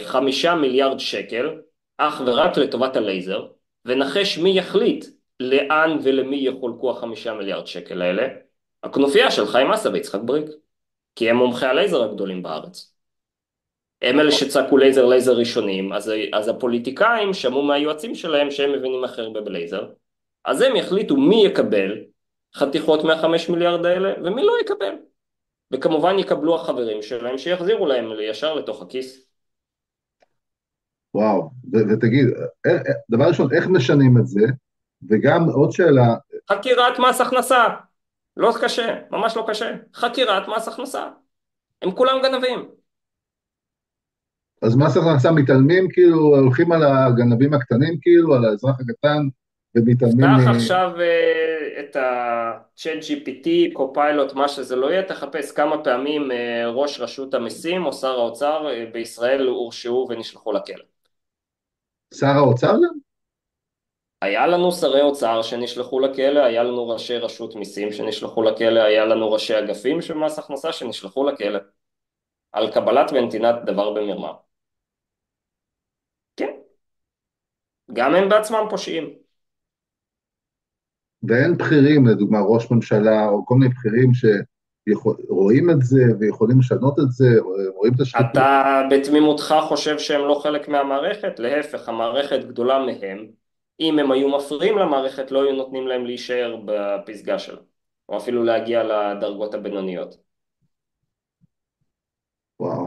5 מיליארד שקל, אך ורק לטובת הלייזר, ונחש מי יחליט לאן ולמי יחולקו ה5 מיליארד שקל האלה? הכנופיה של חיים אסה ויצחק בריק, כי הם מומחי הלייזר הגדולים בארץ. הם אלה שצעקו לייזר לייזר ראשונים, אז הפוליטיקאים שמעו מהיועצים שלהם שהם מבינים הכי הרבה בלייזר, אז הם יחליטו מי יקבל חתיכות מה5 מיליארד האלה ומי לא יקבל. וכמובן יקבלו החברים שלהם שיחזירו להם ישר לתוך הכיס. וואו, ותגיד, דבר ראשון, איך משנים את זה? וגם עוד שאלה, חקירת מס הכנסה, לא קשה, ממש לא קשה, חקירת מס הכנסה, הם כולם גנבים. אז מס הכנסה מתעלמים, כאילו, הולכים על הגנבים הקטנים, כאילו, על האזרח הקטן, ומתעלמים פתח עכשיו את ה-Chat GPT, קופיילוט, מה שזה לא יהיה, תחפש כמה פעמים ראש רשות המיסים או שר האוצר בישראל הורשעו ונשלחו לכלא. שר האוצר גם? היה לנו שרי אוצר שנשלחו לכלא, היה לנו ראשי רשות מיסים שנשלחו לכלא, היה לנו ראשי אגפים של מס הכנסה שנשלחו לכלא, על קבלת ונתינת דבר במרמה. כן, גם הם בעצמם פושעים. ואין בכירים, לדוגמה, ראש ממשלה, או כל מיני בכירים שרואים את זה, ויכולים לשנות את זה, רואים את השחיתות. אתה בתמימותך חושב שהם לא חלק מהמערכת? להפך, המערכת גדולה מהם. אם הם היו מפריעים למערכת, לא היו נותנים להם להישאר בפסגה שלה, או אפילו להגיע לדרגות הבינוניות. וואו.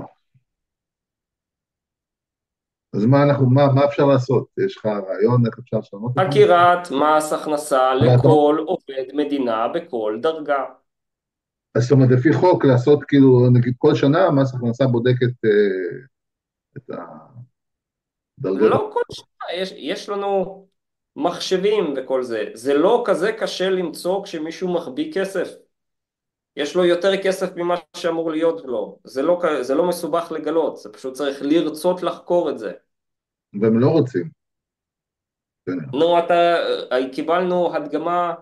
אז מה אפשר לעשות? יש לך רעיון איך אפשר לשנות את זה? חקירת מס הכנסה אבל לכל עובד מדינה בכל דרגה. אז זאת אומרת, לפי חוק לעשות, כאילו, נגיד, כל שנה מס הכנסה בודקת את הדרגות. לא כל שנה, יש לנו מחשבים וכל זה. זה לא כזה קשה למצוא כשמישהו מחביא כסף. יש לו יותר כסף ממה שאמור להיות לו. זה לא מסובך לגלות, זה פשוט צריך לרצות לחקור את זה. והם לא רוצים. כן. נו, קיבלנו הדגמה,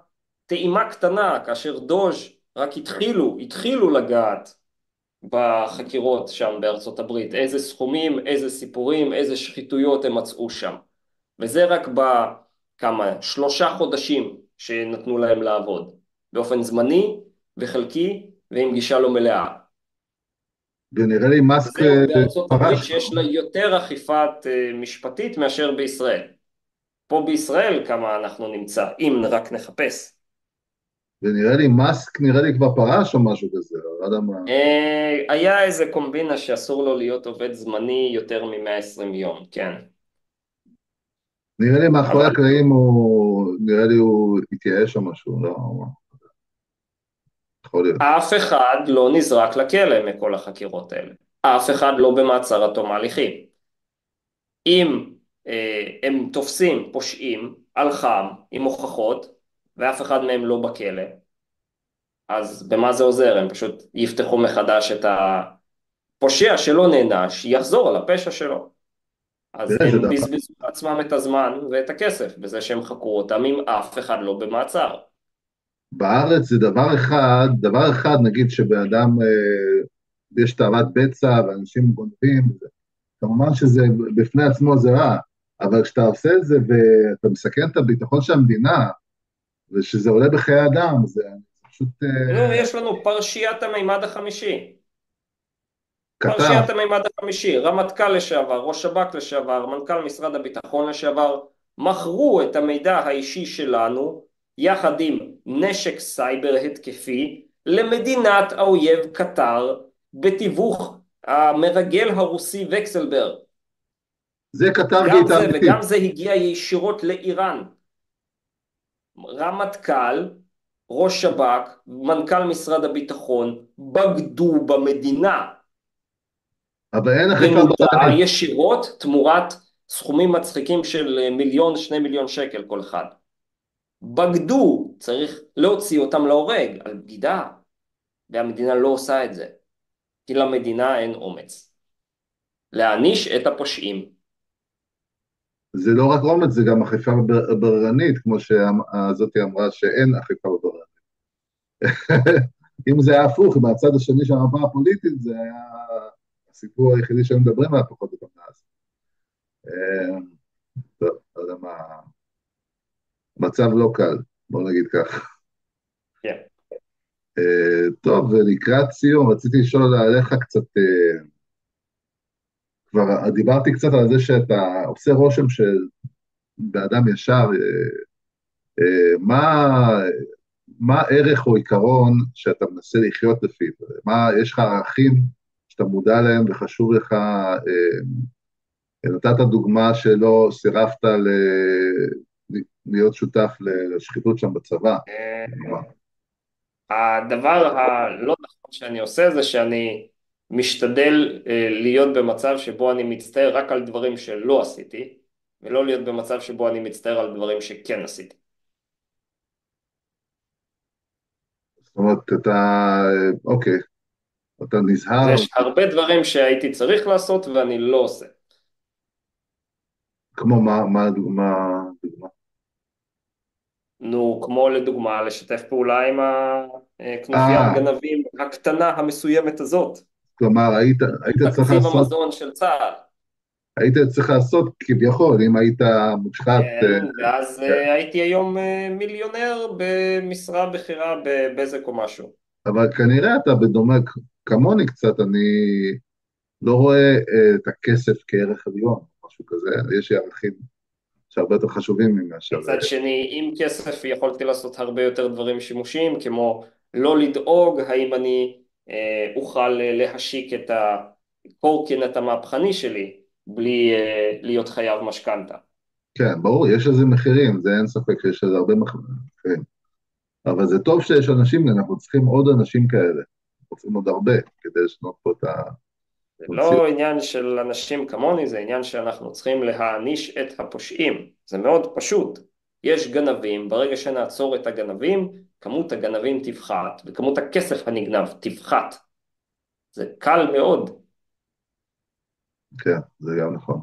טעימה קטנה, כאשר דוז' רק התחילו לגעת בחקירות שם בארצות הברית, איזה סכומים, איזה סיפורים, איזה שחיתויות הם מצאו שם. וזה רק בכמה, 3 חודשים שנתנו להם לעבוד, באופן זמני וחלקי ועם גישה לא מלאה. ונראה לי מאסק זה עוד בארצות הברית פרש, שיש לה יותר אכיפת משפטית מאשר בישראל. פה בישראל כמה אנחנו נמצא, אם רק נחפש. ונראה לי מאסק נראה לי כבר פרש או משהו כזה, לא יודע מה. היה איזה קומבינה שאסור לו להיות עובד זמני יותר מ-120 יום, כן. נראה לי מאחורי אבל הקלעים נראה לי הוא התייאש או משהו, לא, יכול להיות. אף אחד לא נזרק לכלא מכל החקירות האלה. אף אחד לא במעצר עד תום ההליכים. אם הם תופסים פושעים על חם עם הוכחות, ואף אחד מהם לא בכלא, אז במה זה עוזר? הם פשוט יפתחו מחדש את הפושע שלא נענש, יחזור על הפשע שלו. אז תראה, זה הם דבר, בזבזו לעצמם את הזמן ואת הכסף בזה שהם חקרו אותם עם אף אחד לא במעצר. בארץ זה דבר אחד נגיד שבן אדם, יש תאוות בצע ואנשים גונבים, כמובן שזה בפני עצמו זה רע, אבל כשאתה עושה את זה ואתה מסכן את הביטחון של המדינה, ושזה עולה בחיי אדם, זה פשוט נו, יש לנו פרשיית המימד החמישי. קטר. פרשיית המימד החמישי, רמטכ"ל לשעבר, ראש שב"כ לשעבר, מנכ"ל משרד הביטחון לשעבר, מכרו את המידע האישי שלנו, יחד עם נשק סייבר התקפי, למדינת האויב קטר, בתיווך המרגל הרוסי וקסלברג. זה קטר גם גייט זה אמיתי. וגם זה הגיע ישירות לאיראן. רמטכ"ל, ראש שב"כ, מנכ"ל משרד הביטחון, בגדו במדינה. אבל אין אכיפה במודע בררנית. ישירות תמורת סכומים מצחיקים של 1,000,000 2,000,000 שקל כל אחד. בגדו, צריך להוציא אותם להורג על בגידה, והמדינה לא עושה את זה, כי למדינה אין אומץ. להעניש את הפושעים. זה לא רק אומץ, זה גם אכיפה בררנית, כמו שזאתי אמרה שאין אכיפה בררנית. אם זה היה הפוך, מהצד השני של המפה הפוליטית, זה היה הסיפור היחידי שהם מדברים עליו פחות או יותר מאז. טוב, לא יודע מה מצב לא קל, בוא נגיד כך. כן. טוב, ולקראת סיום, רציתי לשאול עליך קצת, כבר דיברתי קצת על זה שאתה עושה רושם של באדם ישר, מה, מה ערך או עיקרון שאתה מנסה לחיות לפיו? מה, יש לך ערכים שאתה מודע להם וחשוב לך, נתת דוגמה שלא סירבת להיות שותף לשחיתות שם בצבא. הדבר הלא נכון שאני עושה זה שאני משתדל להיות במצב שבו אני מצטער רק על דברים שלא עשיתי, ולא להיות במצב שבו אני מצטער על דברים שכן עשיתי. זאת אומרת, אוקיי, אתה אז נזהר, יש הרבה דברים שהייתי צריך לעשות ואני לא עושה. כמו מה הדוגמה? נו, כמו לדוגמה, לשתף פעולה עם הכנופיית אה, גנבים הקטנה המסוימת הזאת. כלומר, היית צריך תקציב לעשות, המזון של צה"ל. היית צריך לעשות כביכול, אם היית מושחת, כן, ואז הייתי היום מיליונר במשרה בכירה בבזק או משהו. אבל כנראה אתה בדומה כמוני קצת, אני לא רואה את הכסף כערך עליון, משהו כזה, יש לי ערכים שהרבה יותר חשובים מאשר... מצד שני, עם כסף יכולתי לעשות הרבה יותר דברים שימושיים, כמו לא לדאוג האם אני אוכל להשיק את הקורקינט המהפכני שלי בלי להיות חייב משכנתה. כן, ברור, יש לזה מחירים, זה אין ספק שיש לזה הרבה מחירים. אבל זה טוב שיש אנשים, אנחנו צריכים עוד אנשים כאלה. אנחנו צריכים עוד הרבה כדי לשנות פה את זה המציאות. לא עניין של אנשים כמוני, זה עניין שאנחנו צריכים להעניש את הפושעים. זה מאוד פשוט. יש גנבים, ברגע שנעצור את הגנבים, כמות הגנבים תפחת, וכמות הכסף הנגנב תפחת. זה קל מאוד. כן, זה גם נכון.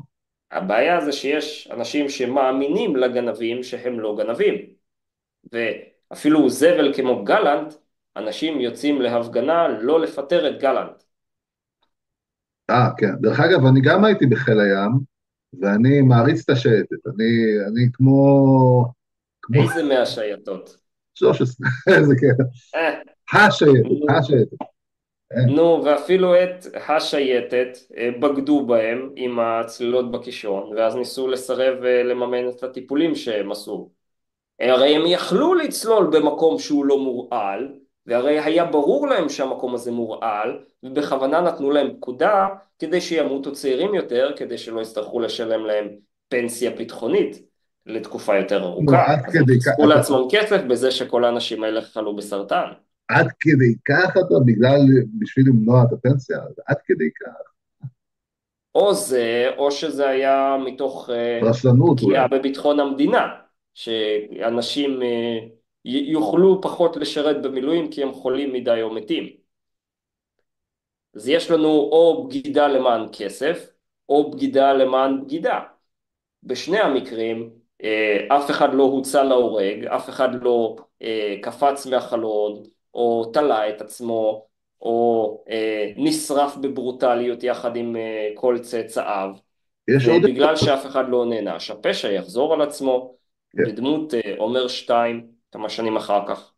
הבעיה זה שיש אנשים שמאמינים לגנבים שהם לא גנבים. ואפילו זבל כמו גלנט, אנשים יוצאים להפגנה לא לפטר את גלנט. כן. דרך אגב, אני גם הייתי בחיל הים, ואני מעריץ את השייטת. אני כמו איזה מהשייטות? 13, איזה כיף. אה, השייטת. כן. נו, ואפילו את השייטת בגדו בהם עם הצלילות בקישון, ואז ניסו לסרב לממן את הטיפולים שהם עשו. הרי הם יכלו לצלול במקום שהוא לא מורעל, והרי היה ברור להם שהמקום הזה מורעל, ובכוונה נתנו להם פקודה כדי שימותו צעירים יותר, כדי שלא יצטרכו לשלם להם פנסיה ביטחונית לתקופה יותר נו, ארוכה. אז הם חסכו לעצמם כסף בזה שכל האנשים האלה חלו בסרטן. עד כדי כך אתה, בשביל למנוע את הפנסיה, עד כדי כך. או זה, או שזה היה מתוך רשלנות אולי. פגיעה בביטחון המדינה, שאנשים יוכלו פחות לשרת במילואים כי הם חולים מדי או מתים. אז יש לנו או בגידה למען כסף, או בגידה למען בגידה. בשני המקרים, אף אחד לא הוצא להורג, אף אחד לא קפץ מהחלון, או תלה את עצמו, או נשרף בברוטליות יחד עם כל צאצאיו, יש עוד... ובגלל שאף אחד לא נענש, הפשע יחזור על עצמו כן. בדמות עומר 2 כמה שנים אחר כך.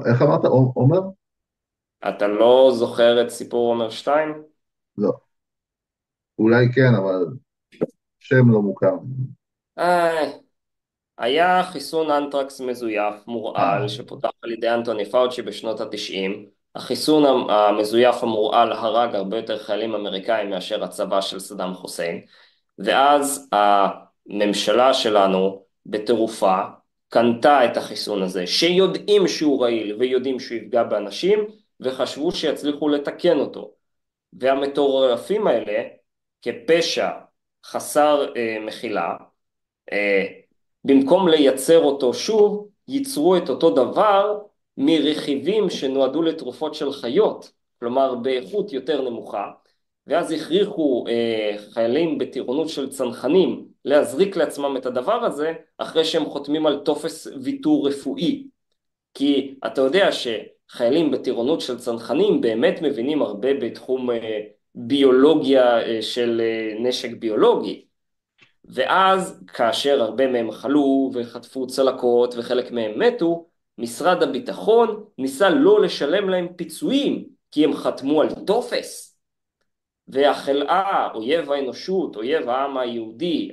איך אמרת, עומר? אתה לא זוכר את סיפור עומר 2? לא. אולי כן, אבל שם לא מוכר. היה חיסון אנטרקס מזויף מורעל אה, שפותח על ידי אנטוני פאוצ'י בשנות ה-90. החיסון המזויף המורעל הרג הרבה יותר חיילים אמריקאים מאשר הצבא של סדאם חוסיין, ואז הממשלה שלנו בטירופה קנתה את החיסון הזה שיודעים שהוא רעיל ויודעים שהוא יפגע באנשים, וחשבו שיצליחו לתקן אותו. והמטורפים האלה כפשע חסר מחילה, אה, במקום לייצר אותו שוב, ייצרו את אותו דבר מרכיבים שנועדו לתרופות של חיות, כלומר באיכות יותר נמוכה, ואז הכריחו חיילים בטירונות של צנחנים להזריק לעצמם את הדבר הזה, אחרי שהם חותמים על טופס ויתור רפואי. כי אתה יודע שחיילים בטירונות של צנחנים באמת מבינים הרבה בתחום ביולוגיה של נשק ביולוגי, ואז כאשר הרבה מהם חלו וחטפו צלקות וחלק מהם מתו, משרד הביטחון ניסה לא לשלם להם פיצויים, כי הם חתמו על טופס. והחלאה, אויב האנושות, אויב העם היהודי,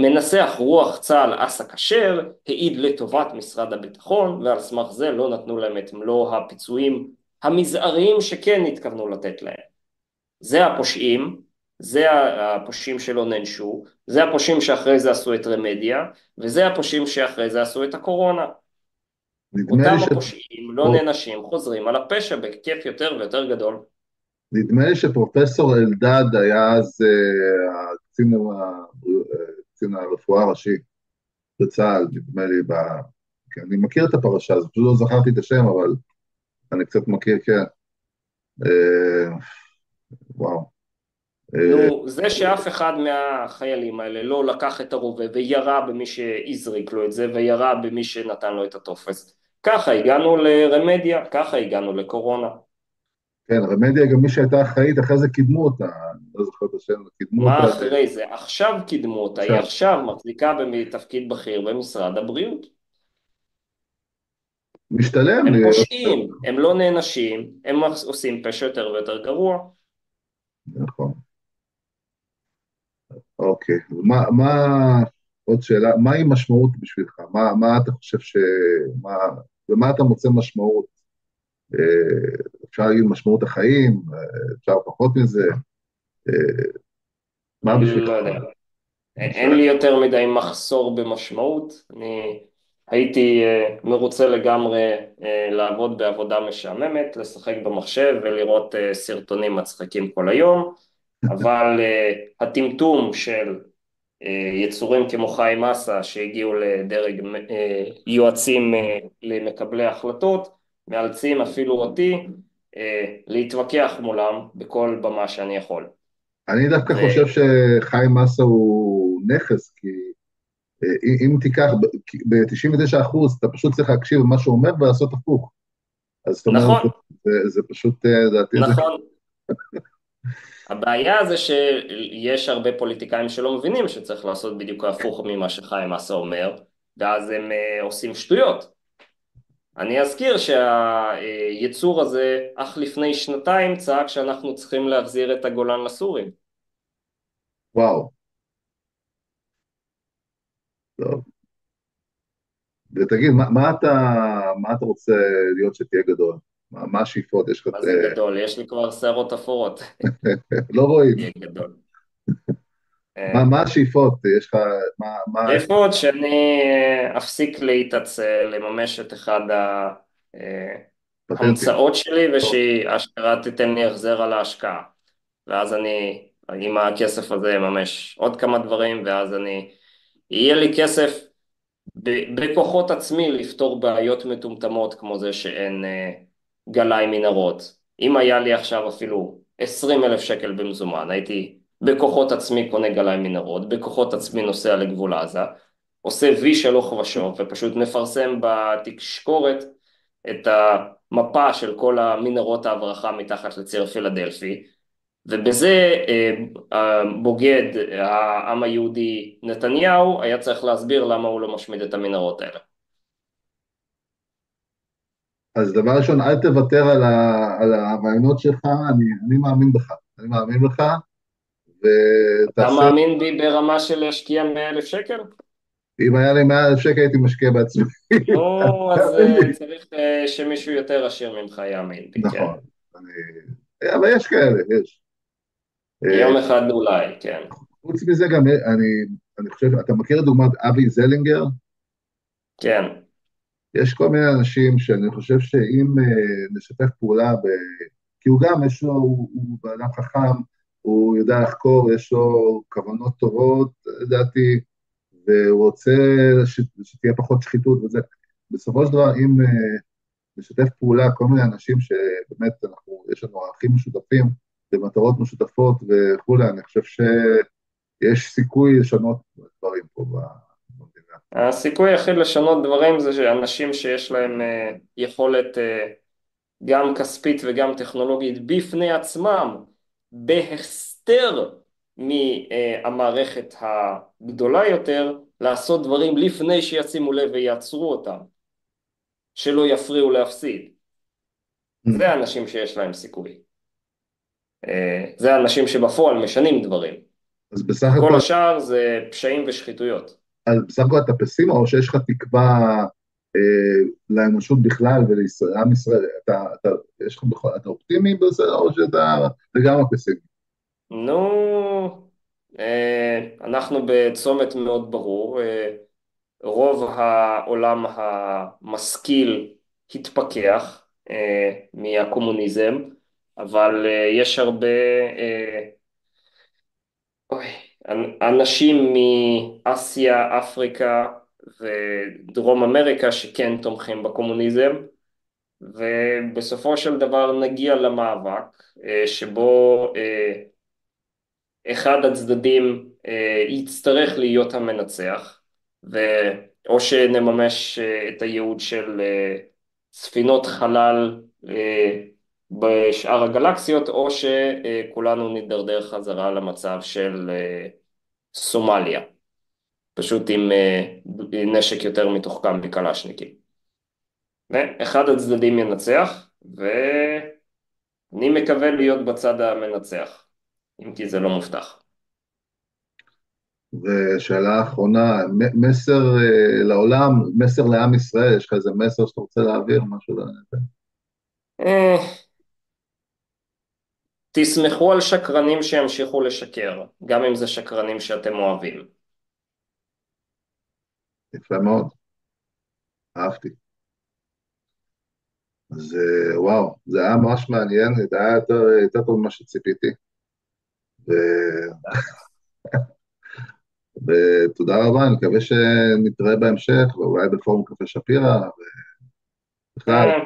מנסח רוח צה"ל אסא כשר, העיד לטובת משרד הביטחון, ועל סמך זה לא נתנו להם את מלוא הפיצויים המזעריים שכן התכוונו לתת להם. זה הפושעים, זה הפושעים שלא נענשו, זה הפושעים שאחרי זה עשו את רמדיה, וזה הפושעים שאחרי זה עשו את הקורונה. נדמה לי אותם ש... הפושעים לא נענשים, חוזרים על הפשע בהיקף יותר ויותר גדול. נדמה לי שפרופסור אלדד היה אז קצין הרפואה הראשי בצה"ל, נדמה לי, כי אני מכיר את הפרשה הזאת, פשוט לא זכרתי את השם, אבל אני קצת מכיר, כן. אה, וואו. אה, נו, זה שאף אחד מהחיילים האלה לא לקח את הרובה וירה במי שהזריק לו את זה וירה במי שנתן לו את הטופס. ככה הגענו לרמדיה, ככה הגענו לקורונה. כן, רמדיה גם מי שהייתה אחראית, אחרי זה קידמו אותה, אני לא זוכר את השם, קידמו אותה מה אחרי זה? עכשיו קידמו אותה, היא עכשיו. עכשיו מחזיקה בתפקיד בכיר במשרד הבריאות. משתלם הם לי, פושעים, הם לא נענשים, הם עושים פשע יותר ויותר גרוע. נכון, אוקיי. עוד שאלה, מהי משמעות בשבילך? מה אתה חושב ומה אתה מוצא משמעות? אפשר להגיד משמעות החיים, אפשר פחות מזה, אה, מה בשבילך? לא יודע. אני אין שואל. לי יותר מדי מחסור במשמעות, אני הייתי מרוצה לגמרי לעבוד בעבודה משעממת, לשחק במחשב ולראות סרטונים מצחיקים כל היום, אבל הטמטום של יצורים כמו חיים מסה שהגיעו לדרג יועצים למקבלי החלטות, מאלצים אפילו אותי להתווכח מולם בכל במה שאני יכול. אני דווקא חושב שחיים מסה הוא נכס, כי אם תיקח ב-99% אתה פשוט צריך להקשיב למה שהוא אומר ולעשות הפוך. אז זאת אומרת, נכון, זה פשוט, לדעתי זה... נכון. הבעיה זה שיש הרבה פוליטיקאים שלא מבינים שצריך לעשות בדיוק ההפוך ממה שחיים מסה אומר, ואז הם עושים שטויות. אני אזכיר שהיצור הזה אך לפני שנתיים צעק שאנחנו צריכים להחזיר את הגולן לסורים. וואו, טוב. ותגיד, מה אתה רוצה להיות שתהיה גדול? מה השאיפות? יש לך... מה זה גדול? יש לי כבר שערות אפורות. לא רואים. תהיה גדול. מה השאיפות? יש לך... איך... שאיפות שאני אפסיק להתעצל, לממש את אחד פטנטים. ההמצאות שלי טוב. ושהשקעה תיתן לי החזר על ההשקעה. ואז אני, עם הכסף הזה אממש עוד כמה דברים, ואז יהיה לי כסף בכוחות עצמי לפתור בעיות מטומטמות כמו זה שאין גלאי מנהרות. אם היה לי עכשיו אפילו 20,000 שקל במזומן, הייתי בכוחות עצמי קונה גלאי מנהרות, בכוחות עצמי נוסע לגבול עזה, עושה וי של הלוך ושוב ופשוט מפרסם בתקשורת את המפה של כל המנהרות ההברחה מתחת לציר פילדלפי, ובזה הבוגד העם היהודי נתניהו היה צריך להסביר למה הוא לא משמיד את המנהרות האלה. אז דבר ראשון, אל תוותר על הרעיונות שלך, אני מאמין בך. אני מאמין בך, אתה ותעשה... מאמין בי ברמה של להשקיע 100,000 שקל? אם היה לי 100,000 שקל הייתי משקיע בעצמי. נו, אז תאמין לי. צריך שמישהו יותר עשיר ממך יאמין בי, כן. נכון. אבל יש כאלה, יש. יום אחד אולי, כן. חוץ מזה גם, אני חושב, אתה מכיר את דוגמת אבי זלינגר? כן. יש כל מיני אנשים שאני חושב שאם נשתף פעולה, כי הוא גם, הוא בן אדם חכם, הוא יודע לחקור, יש לו כוונות טובות, לדעתי, והוא רוצה שתהיה פחות שחיתות וזה. בסופו של דבר, אם נשתף פעולה, כל מיני אנשים שבאמת יש לנו ערכים משותפים ומטרות משותפות וכולי, אני חושב שיש סיכוי לשנות דברים פה במדינה. הסיכוי היחיד לשנות דברים זה שאנשים שיש להם יכולת גם כספית וגם טכנולוגית בפני עצמם, בהסתר, מהמערכת הגדולה יותר לעשות דברים לפני שישימו לב ויעצרו אותם, שלא יפריעו להפסיד. זה האנשים שיש להם סיכוי. זה האנשים שבפועל משנים דברים. אז בסך כל הכל, השאר זה פשעים ושחיתויות. אתה פסימי, או שיש לך תקווה לאנושות בכלל ולעם ישראל, יש לך בכל, אתה אופטימי בזה, או שאתה לגמרי פסימי? נו, אנחנו בצומת מאוד ברור. רוב העולם המשכיל התפכח מהקומוניזם, אבל יש הרבה אוי, אנשים מאסיה, אפריקה ודרום אמריקה שכן תומכים בקומוניזם, ובסופו של דבר נגיע למאבק שבו אחד הצדדים יצטרך להיות המנצח, או שנממש את הייעוד של ספינות חלל בשאר הגלקסיות, או שכולנו נידרדר חזרה למצב של סומליה, פשוט עם נשק יותר מתוחכם מקלשניקים. ואחד הצדדים ינצח, ואני מקווה להיות בצד המנצח, אם כי זה לא מובטח. ושאלה אחרונה, מסר לעולם, מסר לעם ישראל, יש לך איזה מסר שאתה רוצה להעביר, משהו לזה? אה, תסמכו על שקרנים שימשיכו לשקר, גם אם זה שקרנים שאתם אוהבים. יפה מאוד, אהבתי. אז וואו, זה היה ממש מעניין, זה היה יותר טוב ממה שציפיתי. ו- ותודה רבה, אני מקווה שנתראה בהמשך, ואולי בפורום קפה שפירא, ובכלל, אה,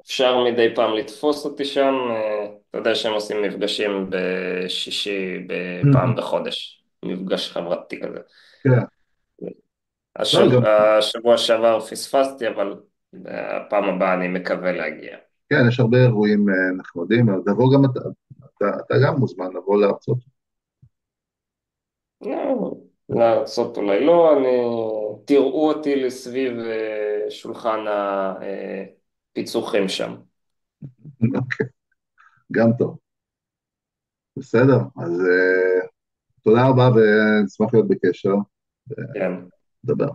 אפשר מדי פעם לתפוס אותי שם, אתה יודע שהם עושים מפגשים בשישי בפעם בחודש, מפגש חברתי כזה. כן, לא, גם, השבוע שעבר פספסתי, אבל הפעם הבאה אני מקווה להגיע. כן, יש הרבה אירועים נחמדים, אבל תבוא גם אתה גם מוזמן לבוא להרצות. לעשות אולי לא, תראו אותי לסביב שולחן הפיצוחים שם. אוקיי, גם טוב. בסדר, אז תודה רבה ונשמח להיות בקשר, כן. ונדבר.